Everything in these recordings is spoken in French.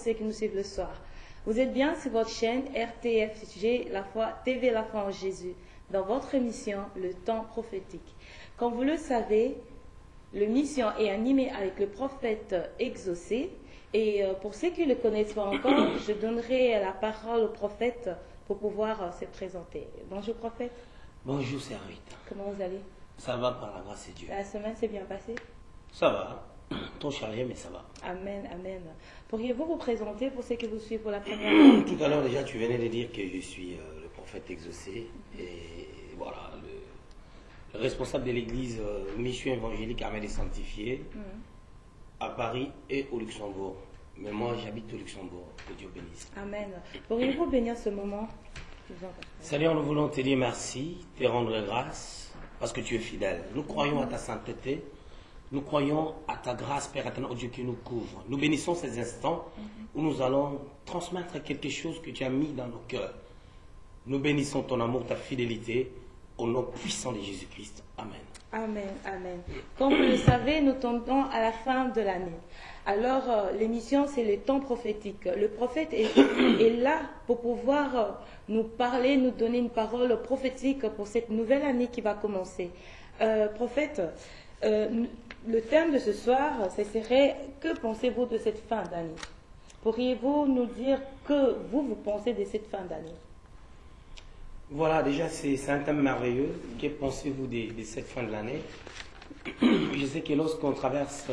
ceux qui nous suivent le soir. Vous êtes bien sur votre chaîne RTFG, la foi, TV La foi en Jésus, dans votre émission Le Temps prophétique. Comme vous le savez, l'émission est animée avec le prophète Exaucé. Et pour ceux qui ne le connaissent pas encore, je donnerai la parole au prophète pour pouvoir se présenter. Bonjour prophète. Bonjour serviteur. Comment vous allez? Ça va par la grâce de Dieu. La semaine s'est bien passée? Ça va. Trop chargé, mais ça va. Amen, amen. Pourriez-vous vous présenter pour ceux qui vous suivent pour la première fois? Tout à l'heure déjà, tu venais de dire que je suis le prophète Exaucé. Et voilà, le responsable de l'église Mission évangélique Armée des Sanctifiés à Paris et au Luxembourg. Mais moi, j'habite au Luxembourg. Que Dieu bénisse. Amen. Pourriez-vous bénir ce moment? Seigneur, nous voulons te dire merci, te rendre grâce, parce que tu es fidèle. Nous croyons à ta sainteté. Nous croyons à ta grâce, Père éternel, au Dieu qui nous couvre. Nous bénissons ces instants où nous allons transmettre quelque chose que tu as mis dans nos cœurs. Nous bénissons ton amour, ta fidélité, au nom puissant de Jésus-Christ. Amen. Amen, amen. Comme vous le savez, nous tombons à la fin de l'année. Alors, l'émission, c'est le temps prophétique. Le prophète est là pour pouvoir nous parler, nous donner une parole prophétique pour cette nouvelle année qui va commencer. Prophète, le thème de ce soir, ce serait « Que pensez-vous de cette fin d'année » Pourriez-vous nous dire que vous pensez de cette fin d'année? Voilà, déjà c'est un thème merveilleux. Que pensez-vous de cette fin de l'année? Je sais que lorsqu'on traverse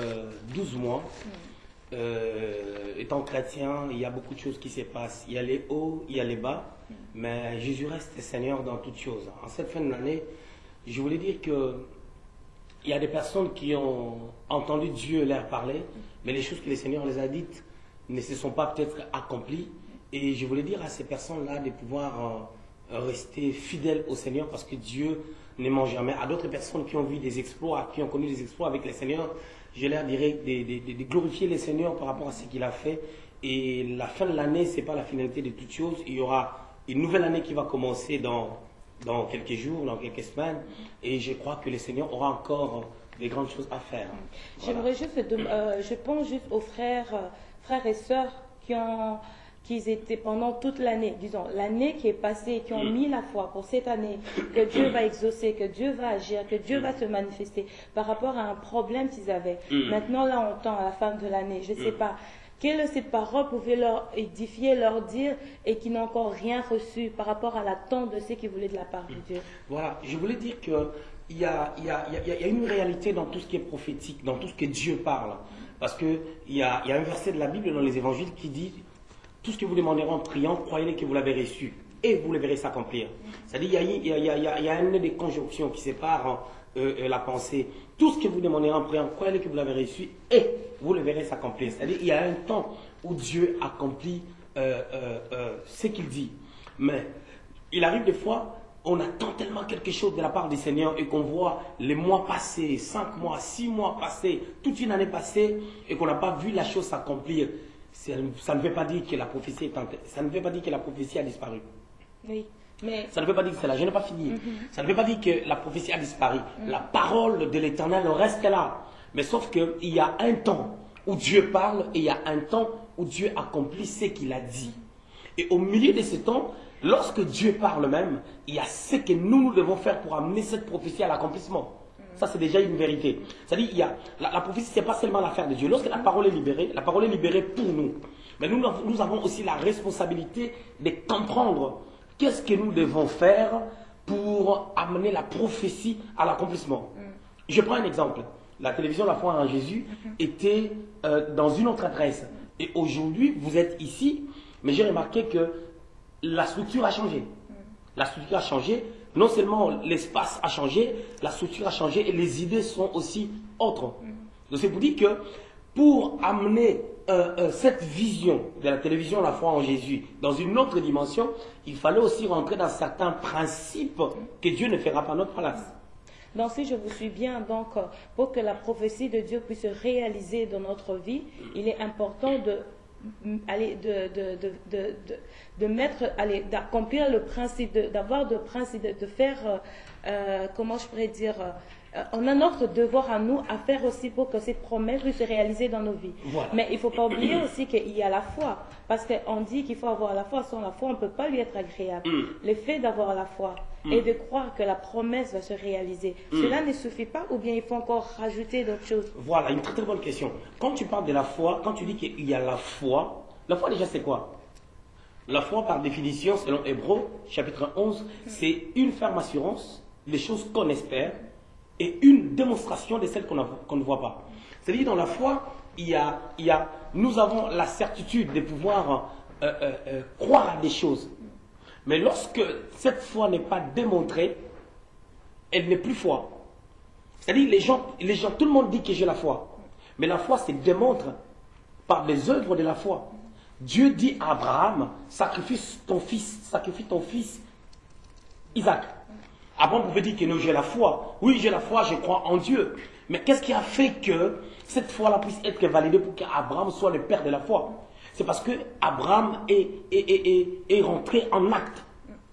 12 mois, étant chrétien, il y a beaucoup de choses qui se passent. Il y a les hauts, il y a les bas, mais Jésus reste Seigneur dans toutes choses. En cette fin de l'année, je voulais dire que il y a des personnes qui ont entendu Dieu leur parler, mais les choses que le Seigneur les a dites ne se sont pas peut-être accomplies. Et je voulais dire à ces personnes-là de pouvoir rester fidèles au Seigneur, parce que Dieu ne ment jamais. À d'autres personnes qui ont vu des exploits, qui ont connu des exploits avec le Seigneur, je leur dirais de glorifier le Seigneur par rapport à ce qu'il a fait. Et la fin de l'année, ce n'est pas la finalité de toutes choses. Il y aura une nouvelle année qui va commencer dans quelques jours, dans quelques semaines, et je crois que le Seigneur aura encore des grandes choses à faire. Voilà. J'aimerais juste, je pense juste aux frères et sœurs qui étaient pendant toute l'année, disons, l'année qui est passée, qui ont mis la foi pour cette année, que Dieu va exaucer, que Dieu va agir, que Dieu va se manifester par rapport à un problème qu'ils avaient. Maintenant, là, on tend à la fin de l'année, je ne sais pas. Quelle cette parole pouvait leur édifier, leur dire, et qui n'ont encore rien reçu par rapport à l'attente de ce qu'ils voulaient de la part de Dieu? Voilà, je voulais dire qu'il y a une réalité dans tout ce qui est prophétique, dans tout ce que Dieu parle. Parce qu'il y a un verset de la Bible dans les évangiles qui dit « Tout ce que vous demanderez en priant, croyez-le que vous l'avez reçu, et vous le verrez s'accomplir. » C'est-à-dire qu'il y a un nœud de conjonction qui sépare la pensée. Tout ce que vous demandez en priant, croyez-le que vous l'avez reçu et vous le verrez s'accomplir. C'est-à-dire qu'il y a un temps où Dieu accomplit ce qu'il dit. Mais il arrive des fois, on attend tellement quelque chose de la part du Seigneur et qu'on voit les mois passer, 5 mois, 6 mois passer, toute une année passer et qu'on n'a pas vu la chose s'accomplir. Ça ne veut pas dire que la prophétie ça ne veut pas dire que la prophétie a disparu. Oui. Mais... Ça ne veut pas dire que c'est là, je n'ai pas fini. Ça ne veut pas dire que la prophétie a disparu. La parole de l'Éternel reste là. Mais sauf qu'il y a un temps où Dieu parle et il y a un temps où Dieu accomplit ce qu'il a dit. Et au milieu de ce temps, lorsque Dieu parle même, il y a ce que nous devons faire pour amener cette prophétie à l'accomplissement. Ça, c'est déjà une vérité. C'est-à-dire, la prophétie, ce n'est pas seulement l'affaire de Dieu. Lorsque la parole est libérée pour nous. Mais nous avons aussi la responsabilité de comprendre qu'est-ce que nous devons faire pour amener la prophétie à l'accomplissement. Je prends un exemple. La télévision La foi en Jésus était dans une autre adresse. Et aujourd'hui, vous êtes ici, mais j'ai remarqué que la structure a changé. La structure a changé. Non seulement l'espace a changé, la structure a changé et les idées sont aussi autres. Donc c'est pour dire que pour amener cette vision de la télévision La foi en Jésus dans une autre dimension, il fallait aussi rentrer dans certains principes que Dieu ne fera pas à notre place. Donc si je vous suis bien, donc pour que la prophétie de Dieu puisse se réaliser dans notre vie, il est important d'accomplir le principe, d'avoir le principe, de faire comment je pourrais dire, on a notre devoir à nous à faire aussi pour que cette promesse puisse se réaliser dans nos vies. Voilà. Mais il ne faut pas oublier aussi qu'il y a la foi. Parce qu'on dit qu'il faut avoir la foi. Sans la foi, on ne peut pas lui être agréable. Le fait d'avoir la foi et de croire que la promesse va se réaliser, cela ne suffit pas ou bien il faut encore rajouter d'autres choses? Voilà, une très très bonne question. Quand tu parles de la foi, quand tu dis qu'il y a la foi déjà c'est quoi? La foi par définition, selon Hébreux, chapitre 11, c'est une ferme assurance des choses qu'on espère et une démonstration de celles qu'on ne voit pas. C'est-à-dire dans la foi, nous avons la certitude de pouvoir croire à des choses. Mais lorsque cette foi n'est pas démontrée, elle n'est plus foi. C'est-à-dire les gens, tout le monde dit que j'ai la foi. Mais la foi se démontre par les œuvres de la foi. Dieu dit à Abraham, sacrifie ton fils Isaac. Abraham pouvait dire que non, j'ai la foi. Oui, j'ai la foi, je crois en Dieu. Mais qu'est-ce qui a fait que cette foi-là puisse être validée pour qu'Abraham soit le père de la foi? C'est parce que Abraham est rentré en acte.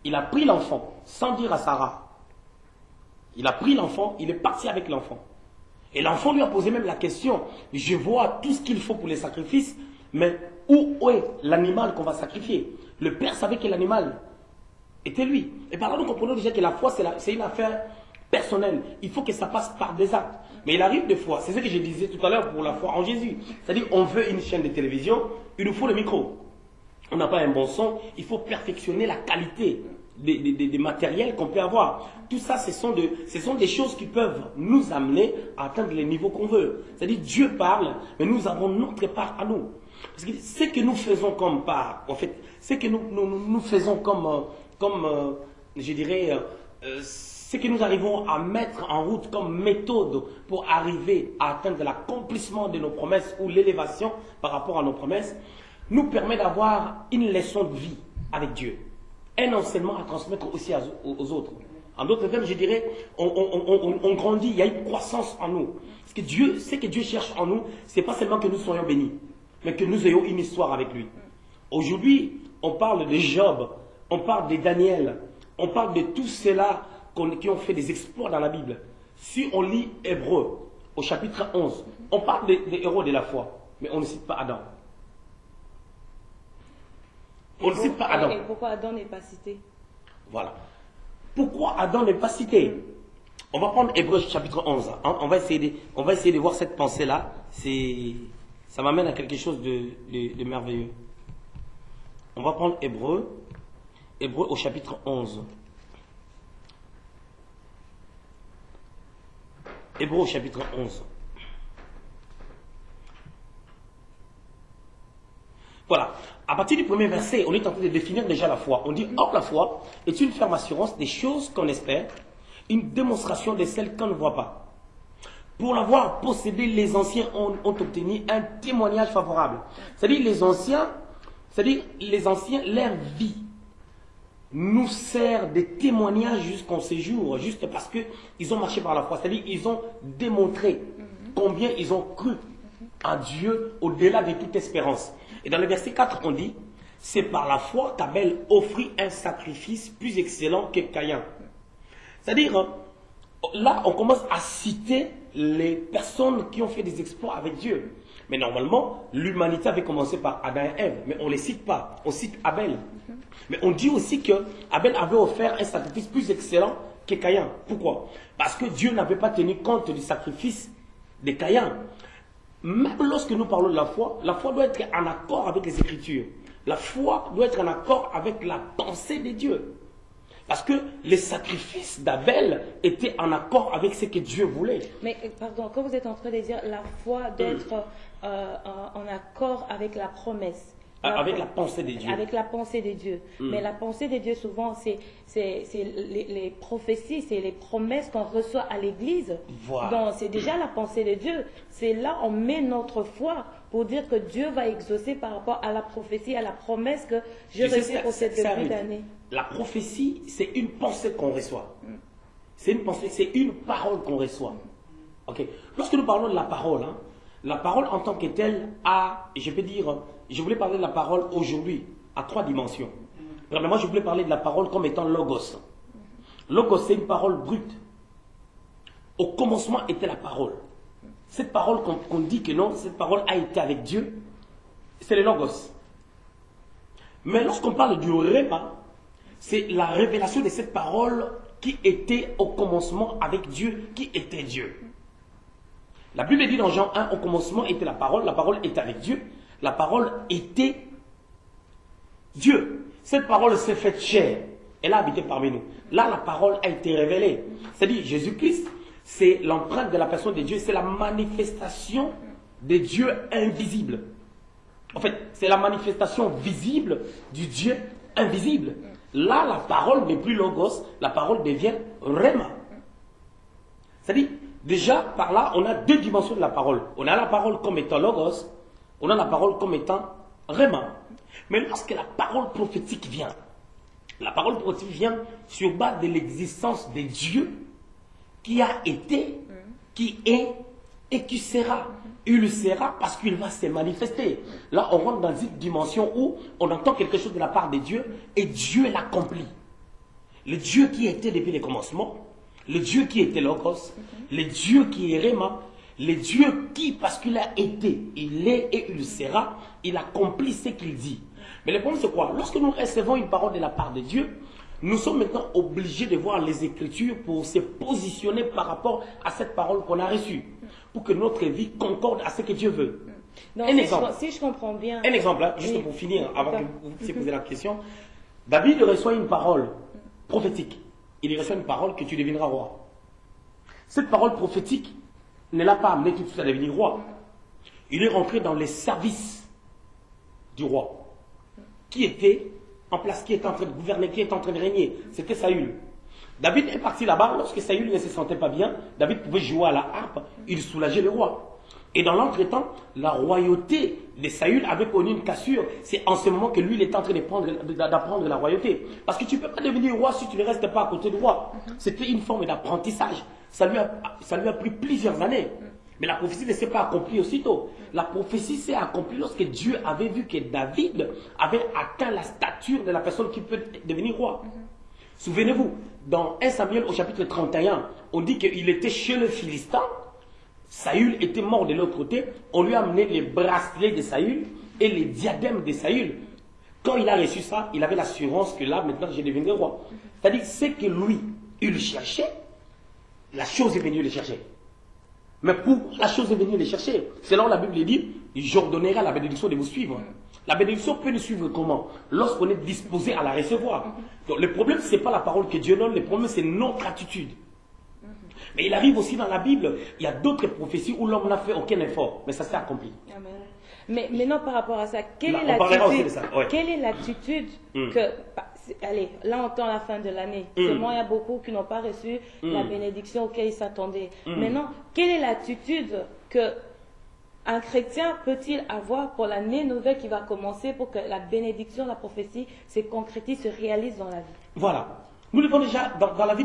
Il a pris l'enfant, sans dire à Sarah. Il a pris l'enfant, il est parti avec l'enfant. Et l'enfant lui a posé même la question, je vois tout ce qu'il faut pour les sacrifices, mais où est l'animal qu'on va sacrifier? Le père savait que l'animal était lui. Et par là, nous comprenons déjà que la foi, c'est une affaire personnelle. Il faut que ça passe par des actes. Mais il arrive des fois, c'est ce que je disais tout à l'heure pour la foi en Jésus. C'est-à-dire, on veut une chaîne de télévision, il nous faut le micro. On n'a pas un bon son, il faut perfectionner la qualité des matériels qu'on peut avoir. Tout ça, ce sont des choses qui peuvent nous amener à atteindre les niveaux qu'on veut. C'est-à-dire, Dieu parle, mais nous avons notre part à nous. Parce que ce que nous faisons comme part, en fait, ce que nous faisons je dirais, ce que nous arrivons à mettre en route comme méthode pour arriver à atteindre l'accomplissement de nos promesses ou l'élévation par rapport à nos promesses, nous permet d'avoir une leçon de vie avec Dieu. Un enseignement à transmettre aussi aux autres. En d'autres termes, je dirais, on grandit, il y a une croissance en nous. Parce que ce que Dieu cherche en nous, ce n'est pas seulement que nous soyons bénis, mais que nous ayons une histoire avec lui. Aujourd'hui, on parle de Job, on parle de Daniel, on parle de tous ceux-là qui ont fait des exploits dans la Bible. Si on lit Hébreux, au chapitre 11, on parle des héros de la foi, mais on ne cite pas Adam. On ne cite pas Adam. Et pourquoi Adam n'est pas cité? Voilà. Pourquoi Adam n'est pas cité? On va prendre Hébreux chapitre 11. On va essayer de voir cette pensée-là. Ça m'amène à quelque chose de merveilleux. On va prendre Hébreux au chapitre 11. Hébreux au chapitre 11. Voilà. À partir du premier verset, on est en train de définir déjà la foi. On dit, or la foi est une ferme assurance des choses qu'on espère, une démonstration de celles qu'on ne voit pas. Pour l'avoir possédé, les anciens ont obtenu un témoignage favorable. C'est-à-dire les anciens, leur vie nous sert de témoignage jusqu'en ces jours, juste parce qu'ils ont marché par la foi. C'est-à-dire ils ont démontré combien ils ont cru à Dieu au-delà de toute espérance. Et dans le verset 4, on dit, c'est par la foi qu'Abel offrit un sacrifice plus excellent que Caïn. C'est-à-dire, là, on commence à citer les personnes qui ont fait des exploits avec Dieu. Mais normalement, l'humanité avait commencé par Adam et Ève, mais on ne les cite pas. On cite Abel. Mais on dit aussi que Abel avait offert un sacrifice plus excellent que Caïn. Pourquoi? Parce que Dieu n'avait pas tenu compte du sacrifice de Caïn. Même lorsque nous parlons de la foi doit être en accord avec les Écritures. La foi doit être en accord avec la pensée de Dieu. Parce que les sacrifices d'Abel étaient en accord avec ce que Dieu voulait. Mais pardon, quand vous êtes en train de dire la foi d'être en accord avec la promesse. Avec la pensée de Dieu. Avec la pensée de Dieu. Mais la pensée de Dieu, souvent, c'est les prophéties, c'est les promesses qu'on reçoit à l'église. Voilà. Donc, c'est déjà la pensée de Dieu. C'est là on met notre foi pour dire que Dieu va exaucer par rapport à la prophétie, à la promesse que je reçois pour cette début d'année. La prophétie, c'est une pensée qu'on reçoit. C'est une pensée, c'est une parole qu'on reçoit. Ok. Lorsque nous parlons de la parole, la parole en tant que telle je voulais parler de la parole aujourd'hui à 3 dimensions. Premièrement, je voulais parler de la parole comme étant logos. Logos, c'est une parole brute. Au commencement était la parole. Cette parole qu'on dit que non, cette parole a été avec Dieu, c'est le Logos. Mais lorsqu'on parle du Réma, c'est la révélation de cette parole qui était au commencement avec Dieu, qui était Dieu. La Bible dit dans Jean 1, au commencement était la parole était avec Dieu, la parole était Dieu. Cette parole s'est faite chair, elle a habité parmi nous. Là, la parole a été révélée. C'est-à-dire, Jésus-Christ, c'est l'empreinte de la personne de Dieu, c'est la manifestation de Dieu invisible. En fait, c'est la manifestation visible du Dieu invisible. Là, la parole n'est plus logos, la parole devient réma. C'est-à-dire, déjà, par là, on a deux dimensions de la parole. On a la parole comme étant logos, on a la parole comme étant réma. Mais lorsque la parole prophétique vient, la parole prophétique vient sur base de l'existence de Dieu qui a été, qui est et qui sera. Il le sera parce qu'il va se manifester. Là, on rentre dans une dimension où on entend quelque chose de la part de Dieu et Dieu l'accomplit. Le Dieu qui était depuis le commencement, le Dieu qui était Logos, le Dieu qui est Réma, le Dieu qui, parce qu'il a été, il est et il sera, il accomplit ce qu'il dit. Mais le problème c'est quoi? Lorsque nous recevons une parole de la part de Dieu, nous sommes maintenant obligés de voir les Écritures pour se positionner par rapport à cette parole qu'on a reçue, pour que notre vie concorde à ce que Dieu veut. Donc, Un exemple. Si je comprends bien. Un exemple, hein, juste pour finir, avant que vous puissiez poser la question. David reçoit une parole prophétique. Il reçoit une parole que tu deviendras roi. Cette parole prophétique ne l'a pas amené tout de suite à devenir roi. Il est rentré dans les services du roi, qui était en place, qui était en train de gouverner, qui était en train de régner. C'était Saül. David est parti là-bas, lorsque Saül ne se sentait pas bien, David pouvait jouer à la harpe, il soulageait le roi. Et dans l'entretemps, la royauté de Saül avait connu une cassure. C'est en ce moment que lui, il est en train d'apprendre la royauté. Parce que tu ne peux pas devenir roi si tu ne restes pas à côté du roi. C'était une forme d'apprentissage. Ça lui a pris plusieurs années. Mais la prophétie ne s'est pas accomplie aussitôt. La prophétie s'est accomplie lorsque Dieu avait vu que David avait atteint la stature de la personne qui peut devenir roi. Souvenez-vous, dans 1 Samuel au chapitre 31, on dit qu'il était chez le Philistin. Saül était mort de l'autre côté. On lui a amené les bracelets de Saül et les diadèmes de Saül. Quand il a reçu ça, il avait l'assurance que là, maintenant, je deviendrai roi. C'est-à-dire, c'est que lui, il cherchait, la chose est venue le chercher. Mais pourquoi la chose est venue les chercher? C'est là où la Bible dit, j'ordonnerai à la bénédiction de vous suivre. La bénédiction peut nous suivre comment? Lorsqu'on est disposé à la recevoir. Donc le problème, ce n'est pas la parole que Dieu donne, le problème, c'est notre attitude. Mais il arrive aussi dans la Bible, il y a d'autres prophéties où l'homme n'a fait aucun effort, mais ça s'est accompli. Amen. Mais non, par rapport à ça, quelle est l'attitude que... Allez, là on tend la fin de l'année. Seulement, il y a beaucoup qui n'ont pas reçu la bénédiction auquel ils s'attendaient. Maintenant, quelle est l'attitude que un chrétien peut-il avoir pour l'année nouvelle qui va commencer pour que la bénédiction, la prophétie se concrétise, se réalise dans la vie? Voilà. Nous devons déjà, dans la vie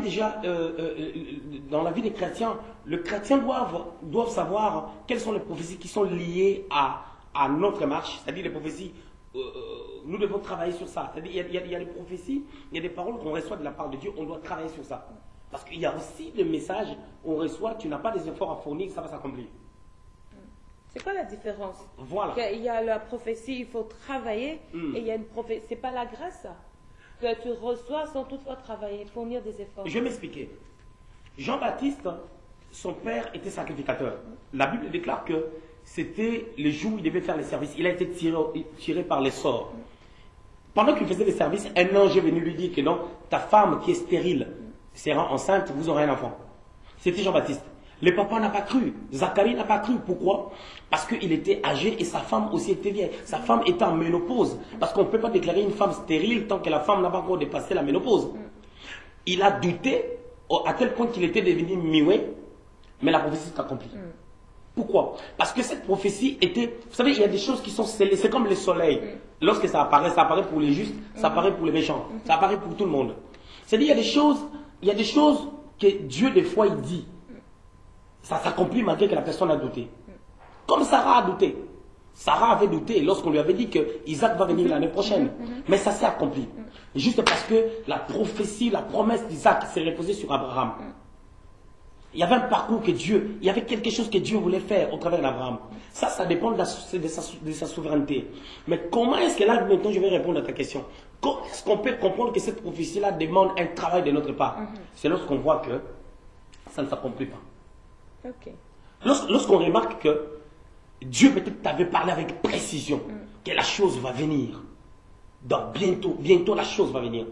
dans la vie des chrétiens, les chrétiens doivent savoir quelles sont les prophéties qui sont liées à notre marche, c'est-à-dire les prophéties. Nous devons travailler sur ça. C'est-à-dire, il y a des prophéties, il y a des paroles qu'on reçoit de la part de Dieu, on doit travailler sur ça. Parce qu'il y a aussi des messages qu'on reçoit, tu n'as pas des efforts à fournir, ça va s'accomplir. C'est quoi la différence? Voilà. Il y a la prophétie, il faut travailler, et il y a une prophétie, c'est pas la grâce, ça, que tu reçois sans toutefois travailler, fournir des efforts. Je vais m'expliquer. Jean-Baptiste, son père était sacrificateur. La Bible déclare que c'était le jour où il devait faire les services. Il a été tiré par les sorts. Pendant qu'il faisait les services, un ange est venu lui dire que non, ta femme qui est stérile sera enceinte, vous aurez un enfant. C'était Jean-Baptiste. Le papa n'a pas cru. Zacharie n'a pas cru. Pourquoi? Parce qu'il était âgé et sa femme aussi était vieille. Sa femme était en ménopause. Parce qu'on ne peut pas déclarer une femme stérile tant que la femme n'a pas encore dépassé la ménopause. Il a douté à tel point qu'il était devenu muet, mais la prophétie s'est accomplie. Pourquoi? Parce que cette prophétie était... Vous savez, il y a des choses qui sont scellées. C'est comme le soleil. Lorsque ça apparaît pour les justes, ça apparaît pour les méchants. Ça apparaît pour tout le monde. C'est-à-dire, il y a des choses que Dieu, des fois, il dit. Ça s'accomplit malgré que la personne a douté. Comme Sarah a douté. Sarah avait douté lorsqu'on lui avait dit que Isaac va venir l'année prochaine. Mais ça s'est accompli. Juste parce que la prophétie, la promesse d'Isaac s'est reposée sur Abraham. Il y avait un parcours que Dieu, il y avait quelque chose que Dieu voulait faire au travers d'Abraham. Ça dépend de sa souveraineté. Mais comment est-ce que là, maintenant, je vais répondre à ta question. Comment est-ce qu'on peut comprendre que cette prophétie-là demande un travail de notre part? C'est lorsqu'on voit que ça ne s'accomplit pas. Ok. Lorsqu'on remarque que Dieu peut-être t'avait parlé avec précision que la chose va venir. Donc bientôt la chose va venir.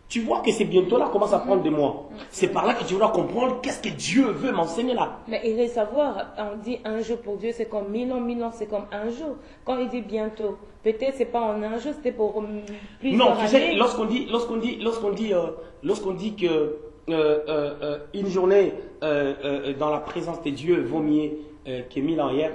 Tu vois que c'est bientôt là commence à prendre des mois. C'est par là que tu dois comprendre qu'est-ce que Dieu veut m'enseigner là. Mais il faut savoir, on dit un jour pour Dieu c'est comme 1000 ans c'est comme un jour. Quand il dit bientôt, peut-être c'est pas en un jour, c'était pour plusieurs années. Non, tu sais, lorsqu'on dit que une journée dans la présence de Dieu vaut mieux que 1000 ans hier,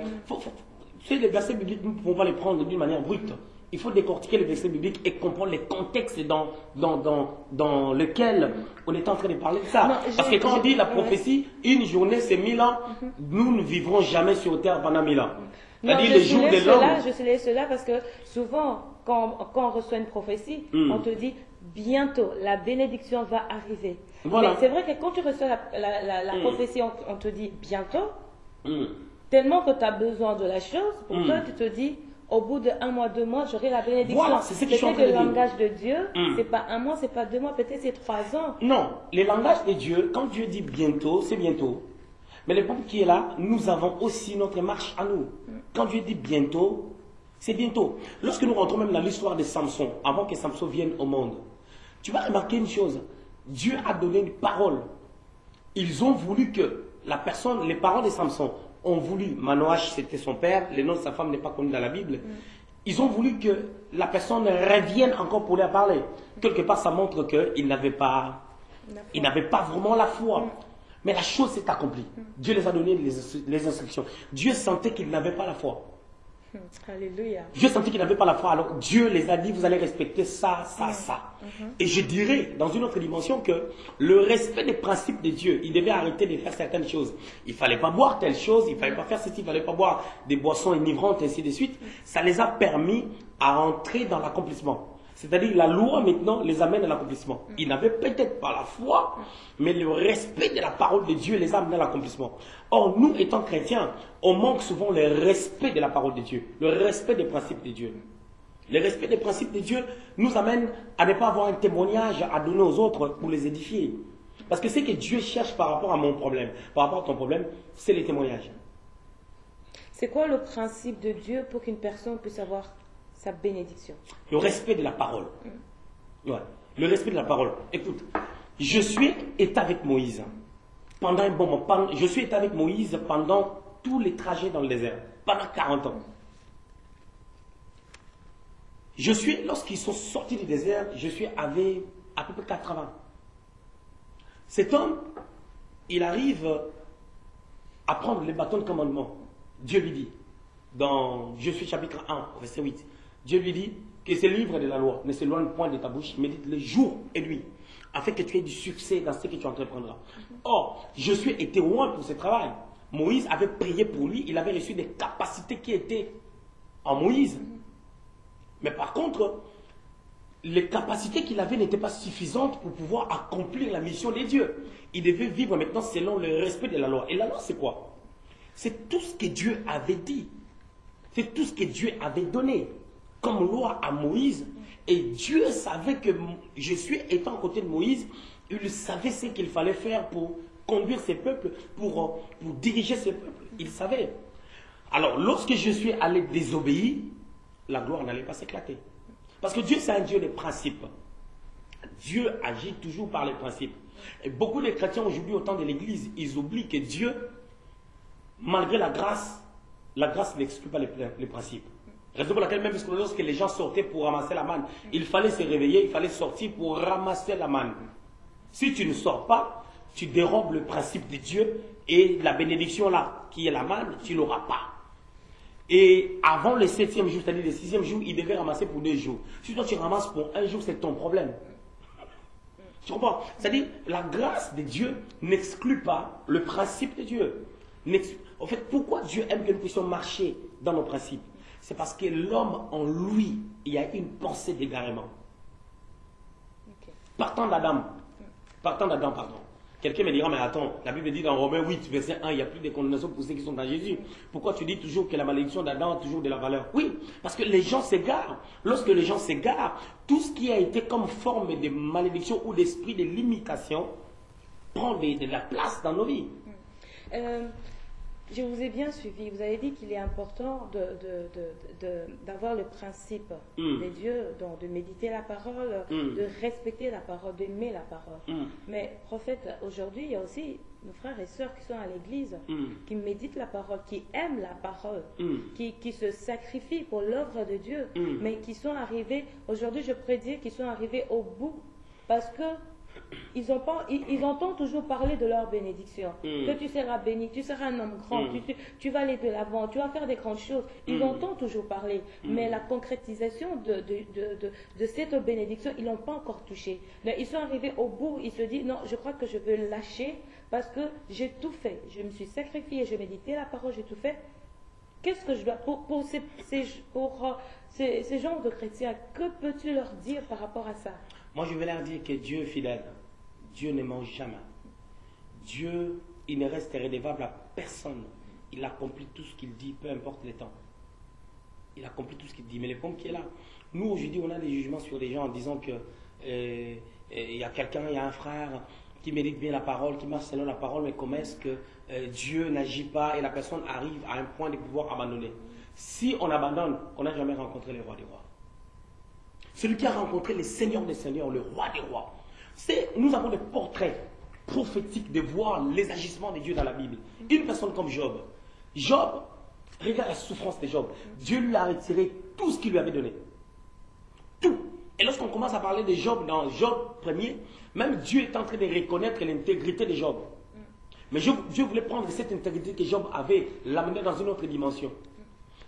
tu sais, les versets bibliques, nous ne pouvons pas les prendre d'une manière brute. Il faut décortiquer les versets bibliques et comprendre les contextes dans lesquels on est en train de parler de ça. Parce que quand on dit la prophétie, une journée c'est 1000 ans, nous ne vivrons jamais sur terre pendant 1000 ans. C'est-à-dire le jour de l'homme. Je sais cela parce que souvent, quand on reçoit une prophétie, on te dit bientôt, la bénédiction va arriver. Voilà. Mais c'est vrai que quand tu reçois la prophétie, on te dit bientôt, tellement que tu as besoin de la chose, pour toi tu te dis, au bout de 1 mois, 2 mois, j'aurai la bénédiction. Voilà, c'est ce que je suis en train de le dire. langage de Dieu, c'est pas 1 mois, c'est pas 2 mois, peut-être c'est 3 ans. Non, le langage de Dieu, quand Dieu dit bientôt, c'est bientôt. Mais le peuple qui est là, nous avons aussi notre marche à nous. Quand Dieu dit bientôt, c'est bientôt. Lorsque nous rentrons même dans l'histoire de Samson, avant que Samson vienne au monde, tu vas remarquer une chose. Dieu a donné une parole. Ils ont voulu que les parents de Samson ont voulu, Manoach c'était son père, le nom de sa femme n'est pas connu dans la Bible. Ils ont voulu que la personne revienne encore pour leur parler. Quelque part, ça montre qu'ils n'avaient pas vraiment la foi. Mais la chose s'est accomplie. Dieu les a donné les instructions. Dieu sentait qu'ils n'avaient pas la foi. Alléluia. Dieu sentait qu'ils n'avaient pas la foi. Alors Dieu les a dit, vous allez respecter ça, ça, ça. Et je dirais, dans une autre dimension, que le respect des principes de Dieu, il devait arrêter de faire certaines choses. Il ne fallait pas boire telle chose, il ne fallait pas faire ceci, il ne fallait pas boire des boissons enivrantes, ainsi de suite. Ça les a permis à entrer dans l'accomplissement. C'est-à-dire la loi maintenant les amène à l'accomplissement. Ils n'avaient peut-être pas la foi, mais le respect de la parole de Dieu les a amenés à l'accomplissement. Or, nous étant chrétiens, on manque souvent le respect de la parole de Dieu, le respect des principes de Dieu. Le respect des principes de Dieu nous amène à ne pas avoir un témoignage à donner aux autres pour les édifier. Parce que ce que Dieu cherche par rapport à mon problème, par rapport à ton problème, c'est les témoignages. C'est quoi le principe de Dieu pour qu'une personne puisse avoir sa bénédiction? Le respect de la parole. Ouais. Le respect de la parole. Écoute, je suis été avec Moïse pendant un bon moment. Je suis été avec Moïse pendant tous les trajets dans le désert, pendant 40 ans. Lorsqu'ils sont sortis du désert, je suis avec à peu près 80. Cet homme, il arrive à prendre les bâtons de commandement. Dieu lui dit, dans Josué chapitre 1, verset 8, Dieu lui dit que ce livre de la loi ne s'éloigne point de ta bouche, médite-le jour et nuit, afin que tu aies du succès dans ce que tu entreprendras. Or, Josué était loin pour ce travail. Moïse avait prié pour lui, il avait reçu des capacités qui étaient en Moïse. Mais par contre, les capacités qu'il avait n'étaient pas suffisantes pour pouvoir accomplir la mission de Dieu. Il devait vivre maintenant selon le respect de la loi. Et la loi, c'est quoi? C'est tout ce que Dieu avait dit. C'est tout ce que Dieu avait donné comme loi à Moïse. Et Dieu savait que Josué étant à côté de Moïse, il savait ce qu'il fallait faire pour conduire ses peuples, pour diriger ses peuples. Il savait. Alors, lorsque Josué allait désobéir, la gloire n'allait pas s'éclater. Parce que Dieu, c'est un Dieu des principes. Dieu agit toujours par les principes. Et beaucoup de chrétiens aujourd'hui, au temps de l'Église, ils oublient que Dieu, malgré la grâce n'exclut pas les principes. Raison pour laquelle même lorsque les gens sortaient pour ramasser la manne, il fallait se réveiller, il fallait sortir pour ramasser la manne. Si tu ne sors pas, tu dérobes le principe de Dieu et la bénédiction là, qui est la manne, tu ne l'auras pas. Et avant le 7e jour, c'est-à-dire le 6e jour, il devait ramasser pour 2 jours. Si toi tu ramasses pour 1 jour, c'est ton problème. Tu comprends? C'est-à-dire, la grâce de Dieu n'exclut pas le principe de Dieu. En fait, pourquoi Dieu aime que nous puissions marcher dans nos principes? C'est parce que l'homme en lui, il y a une pensée d'égarement. Ok. Partant d'Adam, pardon. Quelqu'un me dira, mais attends, la Bible dit dans Romains 8, verset 1, il n'y a plus de condamnation pour ceux qui sont dans Jésus. Pourquoi tu dis toujours que la malédiction d'Adam a toujours de la valeur? Oui, parce que les gens s'égarent. Lorsque les gens s'égarent, tout ce qui a été comme forme de malédiction ou d'esprit de limitation prend de la place dans nos vies. Je vous ai bien suivi. Vous avez dit qu'il est important d'avoir le principe de Dieu, donc de méditer la parole, de respecter la parole, d'aimer la parole. Mais prophète, aujourd'hui, il y a aussi nos frères et sœurs qui sont à l'église, qui méditent la parole, qui aiment la parole, qui se sacrifient pour l'œuvre de Dieu, mais qui sont arrivés, aujourd'hui je pourrais dire qu'ils sont arrivés au bout, parce que ils entendent toujours parler de leur bénédiction. Que tu seras béni, tu seras un homme grand, tu vas aller de l'avant, tu vas faire des grandes choses. Ils entendent toujours parler. Mais la concrétisation de cette bénédiction, ils ne l'ont pas encore touchée. Mais ils sont arrivés au bout, ils se disent, non, je crois que je veux lâcher parce que j'ai tout fait. Je me suis sacrifié, j'ai médité la parole, j'ai tout fait. Qu'est-ce que je dois, pour ces gens de chrétiens, que peux-tu leur dire par rapport à ça? Moi, je vais leur dire que Dieu est fidèle. Dieu ne ment jamais. Dieu, il ne reste redevable à personne. Il accomplit tout ce qu'il dit, peu importe le temps. Il accomplit tout ce qu'il dit. Mais le problème qui est là, nous, aujourd'hui, on a des jugements sur les gens en disant que il y a quelqu'un, il y a un frère qui mérite bien la parole, qui marche selon la parole, mais comment est-ce que Dieu n'agit pas et la personne arrive à un point de pouvoir abandonner? Si on abandonne, on n'a jamais rencontré le roi des rois. Celui qui a rencontré le Seigneur des Seigneurs, le roi des rois. Nous avons des portraits prophétiques de voir les agissements de Dieu dans la Bible. Une personne comme Job. Job, regarde la souffrance de Job. Dieu lui a retiré tout ce qu'il lui avait donné. Tout. Et lorsqu'on commence à parler de Job dans Job 1er, même Dieu est en train de reconnaître l'intégrité de Job. Mais Dieu voulait prendre cette intégrité que Job avait, l'amener dans une autre dimension.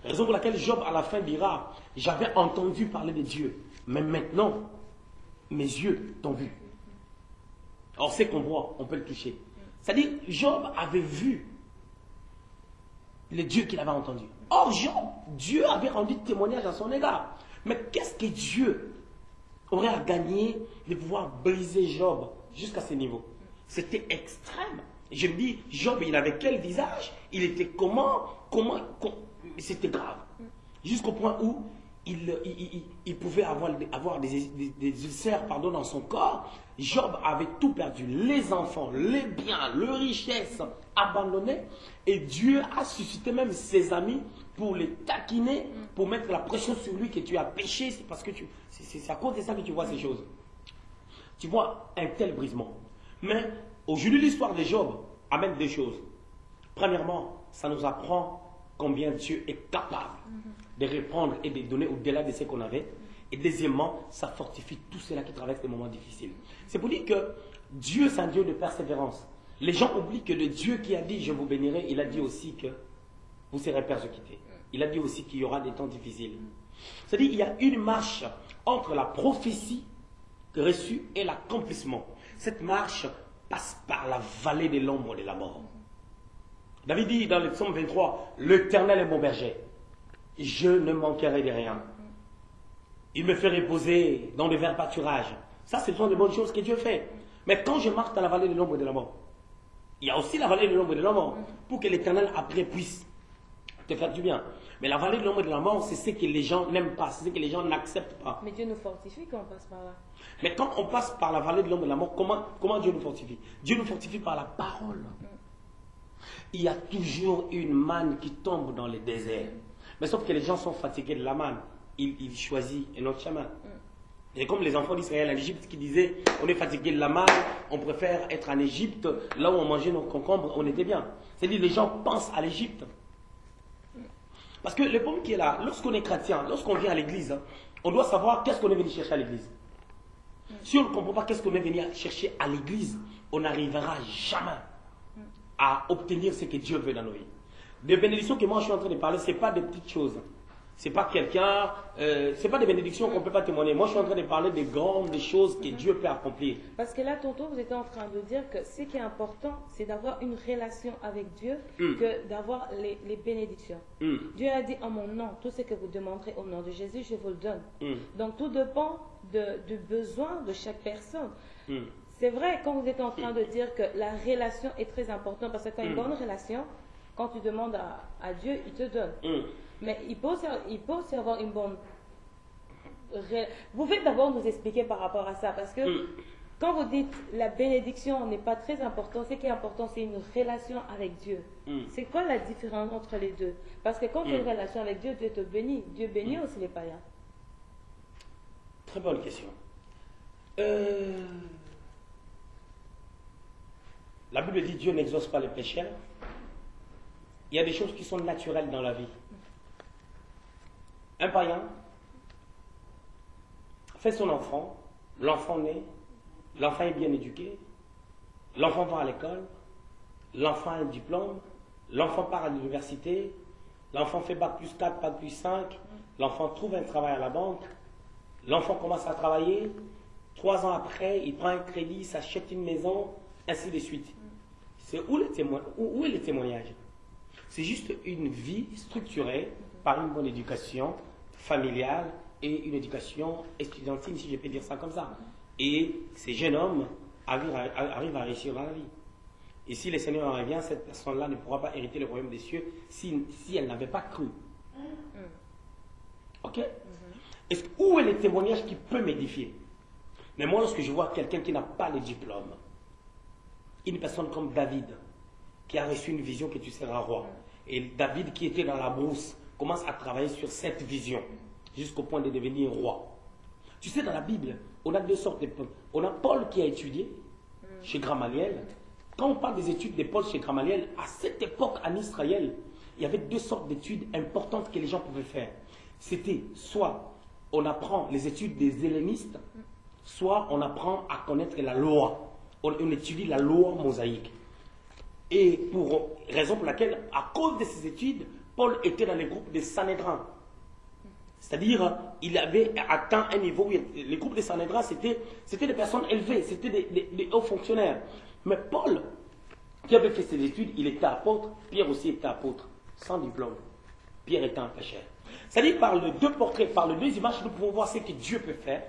Raison pour laquelle Job à la fin dira, j'avais entendu parler de Dieu, mais maintenant, mes yeux t'ont vu. Alors c'est qu'on voit, on peut le toucher. C'est-à-dire, Job avait vu le Dieu qu'il avait entendu. Or, Dieu avait rendu témoignage à son égard. Mais qu'est-ce que Dieu aurait à gagner de pouvoir briser Job jusqu'à ce niveau? C'était extrême. Je me dis, Job, il avait quel visage? Il était comment c'était grave. Jusqu'au point où il pouvait avoir des ulcères dans son corps. Job avait tout perdu. Les enfants, les biens, les richesses abandonnées. Et Dieu a suscité même ses amis pour les taquiner, pour mettre la pression sur lui que tu as péché. C'est parce que c'est à cause de ça que tu vois ces choses. Tu vois un tel brisement. Mais aujourd'hui, l'histoire de Job amène des choses. Premièrement, ça nous apprend combien Dieu est capable de répondre et de donner au-delà de ce qu'on avait. Et deuxièmement, ça fortifie tous ceux-là qui traversent des moments difficiles. C'est pour dire que Dieu, c'est un Dieu de persévérance. Les gens oublient que le Dieu qui a dit « je vous bénirai », il a dit aussi que vous serez persécutés. Il a dit aussi qu'il y aura des temps difficiles. C'est-à-dire qu'il y a une marche entre la prophétie reçue et l'accomplissement. Cette marche passe par la vallée de l'ombre de la mort. David dit dans le psaume 23, « L'Éternel est mon berger, je ne manquerai de rien. Il me fait reposer dans de verts pâturages. » Ça, ce sont des bonnes choses que Dieu fait. Mais quand je marche dans la vallée de l'ombre de la mort, il y a aussi la vallée de l'ombre de la mort, pour que l'Éternel après puisse te faire du bien. Mais la vallée de l'ombre de la mort, c'est ce que les gens n'aiment pas, c'est ce que les gens n'acceptent pas. Mais Dieu nous fortifie quand on passe par là. Mais quand on passe par la vallée de l'ombre de la mort, comment Dieu nous fortifie? Dieu nous fortifie par la parole. Il y a toujours une manne qui tombe dans le désert. Mais sauf que les gens sont fatigués de la manne. Ils choisissent un autre chemin. Et comme les enfants d'Israël en Égypte qui disaient, on est fatigué de la manne, on préfère être en Égypte, là où on mangeait nos concombres, on était bien. C'est-à-dire les gens pensent à l'Égypte. Parce que le problème qui est là, lorsqu'on est chrétien, lorsqu'on vient à l'église, on doit savoir qu'est-ce qu'on est venu chercher à l'église. Si on ne comprend pas qu'est-ce qu'on est venu chercher à l'église, on n'arrivera jamais à obtenir ce que Dieu veut dans nos vies. Les bénédictions que moi je suis en train de parler, ce n'est pas des petites choses. C'est pas quelqu'un, c'est pas des bénédictions qu'on peut pas témoigner. Moi, je suis en train de parler des grandes choses que Dieu peut accomplir. Parce que là, tonton, vous étiez en train de dire que ce qui est important, c'est d'avoir une relation avec Dieu que d'avoir les bénédictions. Dieu a dit en mon nom, tout ce que vous demanderez au nom de Jésus, je vous le donne. Donc tout dépend du besoin de chaque personne. C'est vrai, quand vous êtes en train de dire que la relation est très importante, parce que quand une bonne relation, quand tu demandes à Dieu, il te donne. Mais il peut aussi avoir une bonne... Vous pouvez d'abord nous expliquer par rapport à ça, parce que quand vous dites la bénédiction n'est pas très important, ce qui est important, c'est une relation avec Dieu. C'est quoi la différence entre les deux? Parce que quand tu as une relation avec Dieu, Dieu te bénit. Dieu bénit aussi les païens. Très bonne question. La Bible dit Dieu n'exauce pas les pécheurs. Il y a des choses qui sont naturelles dans la vie. Un païen fait son enfant, l'enfant naît, l'enfant est bien éduqué, l'enfant va à l'école, l'enfant a un diplôme, l'enfant part à l'université, l'enfant fait bac plus 4, bac plus 5, l'enfant trouve un travail à la banque, l'enfant commence à travailler, 3 ans après, il prend un crédit, il s'achète une maison, ainsi de suite. C'est où est le témoignage? C'est juste une vie structurée par une bonne éducation familiale et une éducation estudiantine, si je peux dire ça comme ça. Et ces jeunes hommes arrivent à réussir dans la vie. Et si le Seigneur en revient, cette personne-là ne pourra pas hériter le royaume des cieux si elle n'avait pas cru. Ok? Où est le témoignage qui peut m'édifier? Mais moi, lorsque je vois quelqu'un qui n'a pas le diplôme, une personne comme David, qui a reçu une vision que tu seras roi, et David qui était dans la brousse, commence à travailler sur cette vision, jusqu'au point de devenir roi. Tu sais, dans la Bible, on a 2 sortes de Paul. On a Paul qui a étudié chez Gamaliel. Quand on parle des études de Paul chez Gamaliel, à cette époque en Israël, il y avait 2 sortes d'études importantes que les gens pouvaient faire. C'était soit on apprend les études des hellénistes, soit on apprend à connaître la loi. On étudie la loi mosaïque. Et pour raison pour laquelle, à cause de ces études, Paul était dans les groupes des Sanhédrin. C'est-à-dire, il avait atteint un niveau où les groupes des Sanhédrin, c'était des personnes élevées, c'était des hauts fonctionnaires. Mais Paul, qui avait fait ses études, il était apôtre, Pierre aussi était apôtre, sans diplôme. Pierre était un pécheur. C'est-à-dire, par les 2 portraits, par les 2 images, nous pouvons voir ce que Dieu peut faire.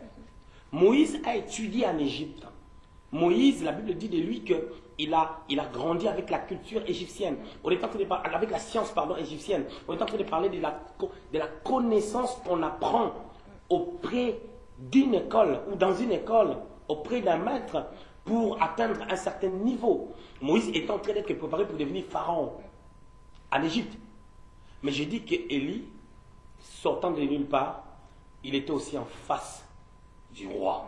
Moïse a étudié en Égypte. Moïse, la Bible dit de lui qu'il a grandi avec la culture égyptienne. On est en train de parler, avec la science égyptienne. On est en train de parler de la connaissance qu'on apprend auprès d'une école ou dans une école, auprès d'un maître pour atteindre un certain niveau. Moïse est en train d'être préparé pour devenir pharaon en Égypte. Mais j'ai dit qu'Élie, sortant de nulle part, il était aussi en face du roi.